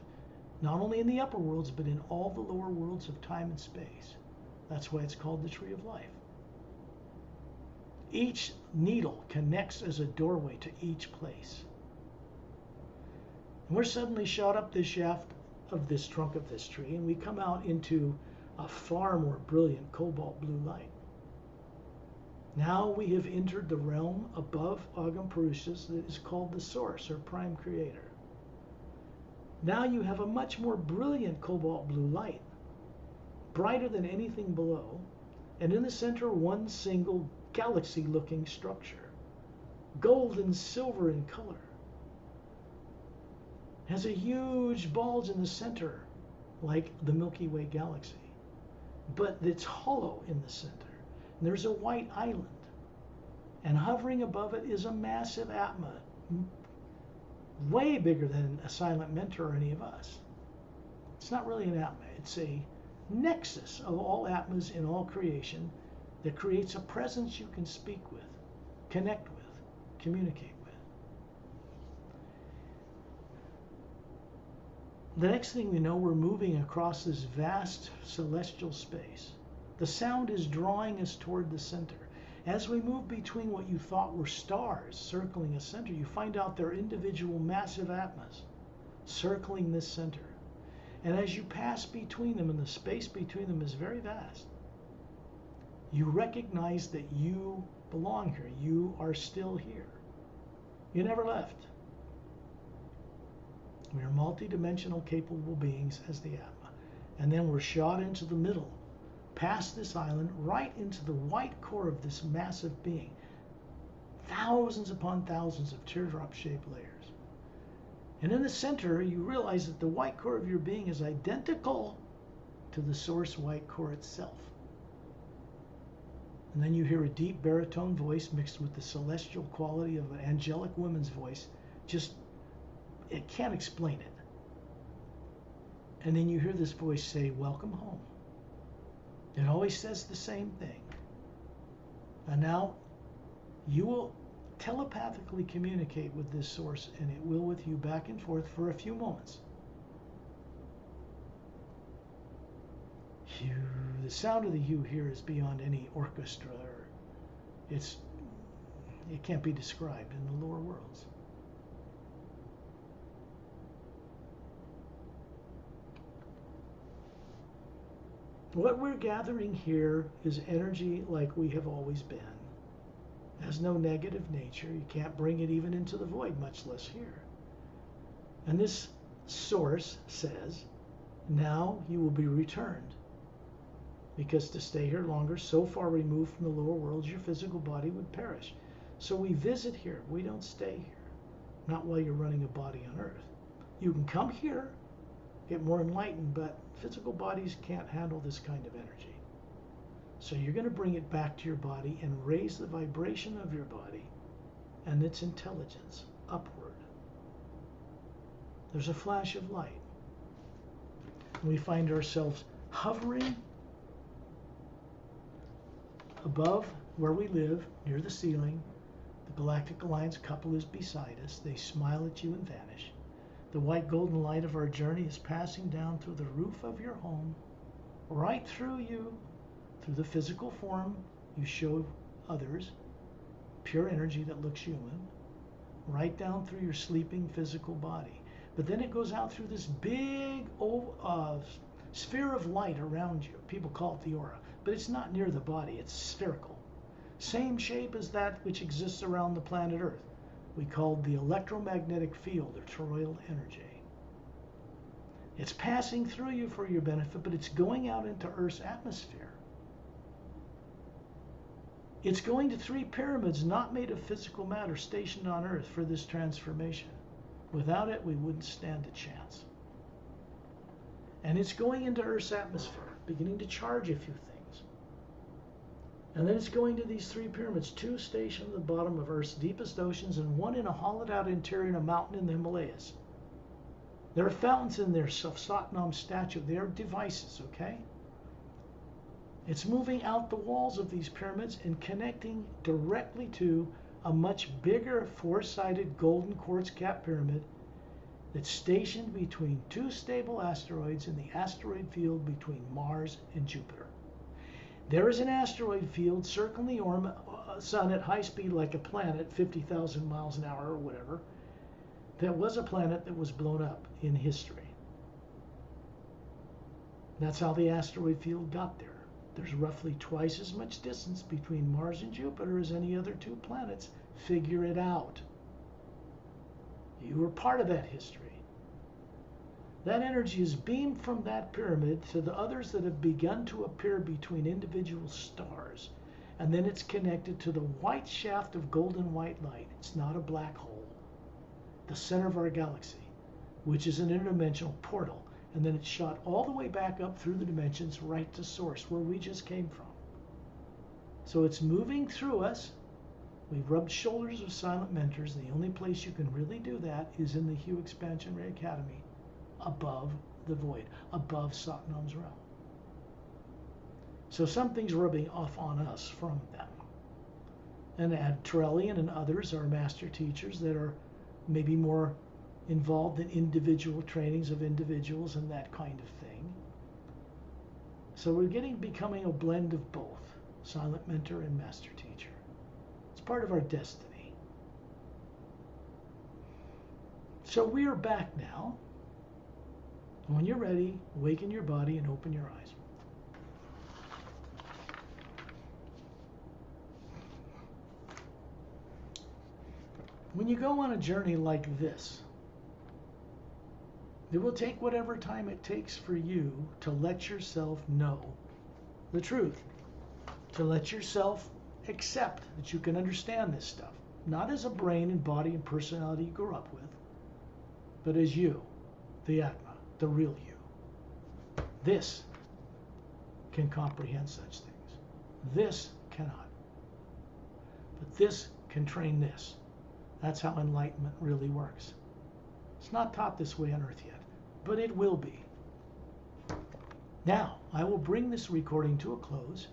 not only in the upper worlds, but in all the lower worlds of time and space. That's why it's called the tree of life. Each needle connects as a doorway to each place. And we're suddenly shot up this shaft of this trunk of this tree, and we come out into a far more brilliant cobalt blue light. Now we have entered the realm above Agam Purusha's that is called the Source, or Prime Creator. Now you have a much more brilliant cobalt blue light, brighter than anything below, and in the center one single galaxy-looking structure, gold and silver in color. Has a huge bulge in the center, like the Milky Way galaxy, but it's hollow in the center. And there's a white island, and hovering above it is a massive Atma, way bigger than a silent mentor or any of us. It's not really an Atma. It's a nexus of all Atmas in all creation that creates a presence you can speak with, connect with, communicate with. The next thing we know, we're moving across this vast celestial space. The sound is drawing us toward the center. As we move between what you thought were stars circling a center, you find out they're individual massive Atmas circling this center. And as you pass between them, and the space between them is very vast, you recognize that you belong here. You are still here. You never left. We are multidimensional capable beings as the Atma. And then we're shot into the middle, past this island, right into the white core of this massive being. Thousands upon thousands of teardrop-shaped layers. And in the center, you realize that the white core of your being is identical to to the source white core itself. And then you hear a deep baritone voice mixed with the celestial quality of an angelic woman's voice. Just, it can't explain it. And then you hear this voice say, welcome home. It always says the same thing. And now you will telepathically communicate with this source, and it will with you back and forth for a few moments. The sound of the you here is beyond any orchestra, or it can't be described in the lower worlds. What we're gathering here is energy like we have always been. It has no negative nature. You can't bring it even into the void, much less here. And this source says, now you will be returned. Because to stay here longer, so far removed from the lower worlds, your physical body would perish. So we visit here. We don't stay here. Not while you're running a body on Earth. You can come here, get more enlightened, but physical bodies can't handle this kind of energy. So you're going to bring it back to your body and raise the vibration of your body and its intelligence upward. There's a flash of light. We find ourselves hovering above where we live, near the ceiling. The Galactic Alliance couple is beside us. They smile at you and vanish. The white golden light of our journey is passing down through the roof of your home, right through you, through the physical form you show others, pure energy that looks human, right down through your sleeping physical body. But then it goes out through this big sphere of light around you. People call it the aura, but it's not near the body. It's spherical. Same shape as that which exists around the planet Earth. We call the electromagnetic field, or toroidal energy. It's passing through you for your benefit, but it's going out into Earth's atmosphere. It's going to 3 pyramids not made of physical matter stationed on Earth for this transformation. Without it, we wouldn't stand a chance. And it's going into Earth's atmosphere, beginning to charge a few things. And then it's going to these 3 pyramids, 2 stationed at the bottom of Earth's deepest oceans and 1 in a hollowed out interior in a mountain in the Himalayas. There are fountains in there of Satnam's statue. They are devices, okay? It's moving out the walls of these pyramids and connecting directly to a much bigger 4-sided golden quartz cap pyramid that's stationed between 2 stable asteroids in the asteroid field between Mars and Jupiter. There is an asteroid field circling the sun at high speed like a planet, 50,000 miles an hour or whatever. That was a planet that was blown up in history. That's how the asteroid field got there. There's roughly twice as much distance between Mars and Jupiter as any other 2 planets. Figure it out. You were part of that history. That energy is beamed from that pyramid to the others that have begun to appear between individual stars. And then it's connected to the white shaft of golden white light. It's not a black hole. The center of our galaxy, which is an interdimensional portal. And then it's shot all the way back up through the dimensions right to source, where we just came from. So it's moving through us. We've rubbed shoulders with silent mentors. The only place you can really do that is in the Hue Expansion Ray Academy, above the void, above Satnam's realm. So something's rubbing off on us from them. And Trellian and others are master teachers that are maybe more involved in individual trainings of individuals and that kind of thing. So we're becoming a blend of both, silent mentor and master teacher. It's part of our destiny. So we are back now. When you're ready, awaken your body and open your eyes. When you go on a journey like this, it will take whatever time it takes for you to let yourself know the truth, to let yourself accept that you can understand this stuff, not as a brain and body and personality you grew up with, but as you, the Atma, the real you. This can comprehend such things. This cannot. But this can train this. That's how enlightenment really works. It's not taught this way on earth yet, but it will be. Now, I will bring this recording to a close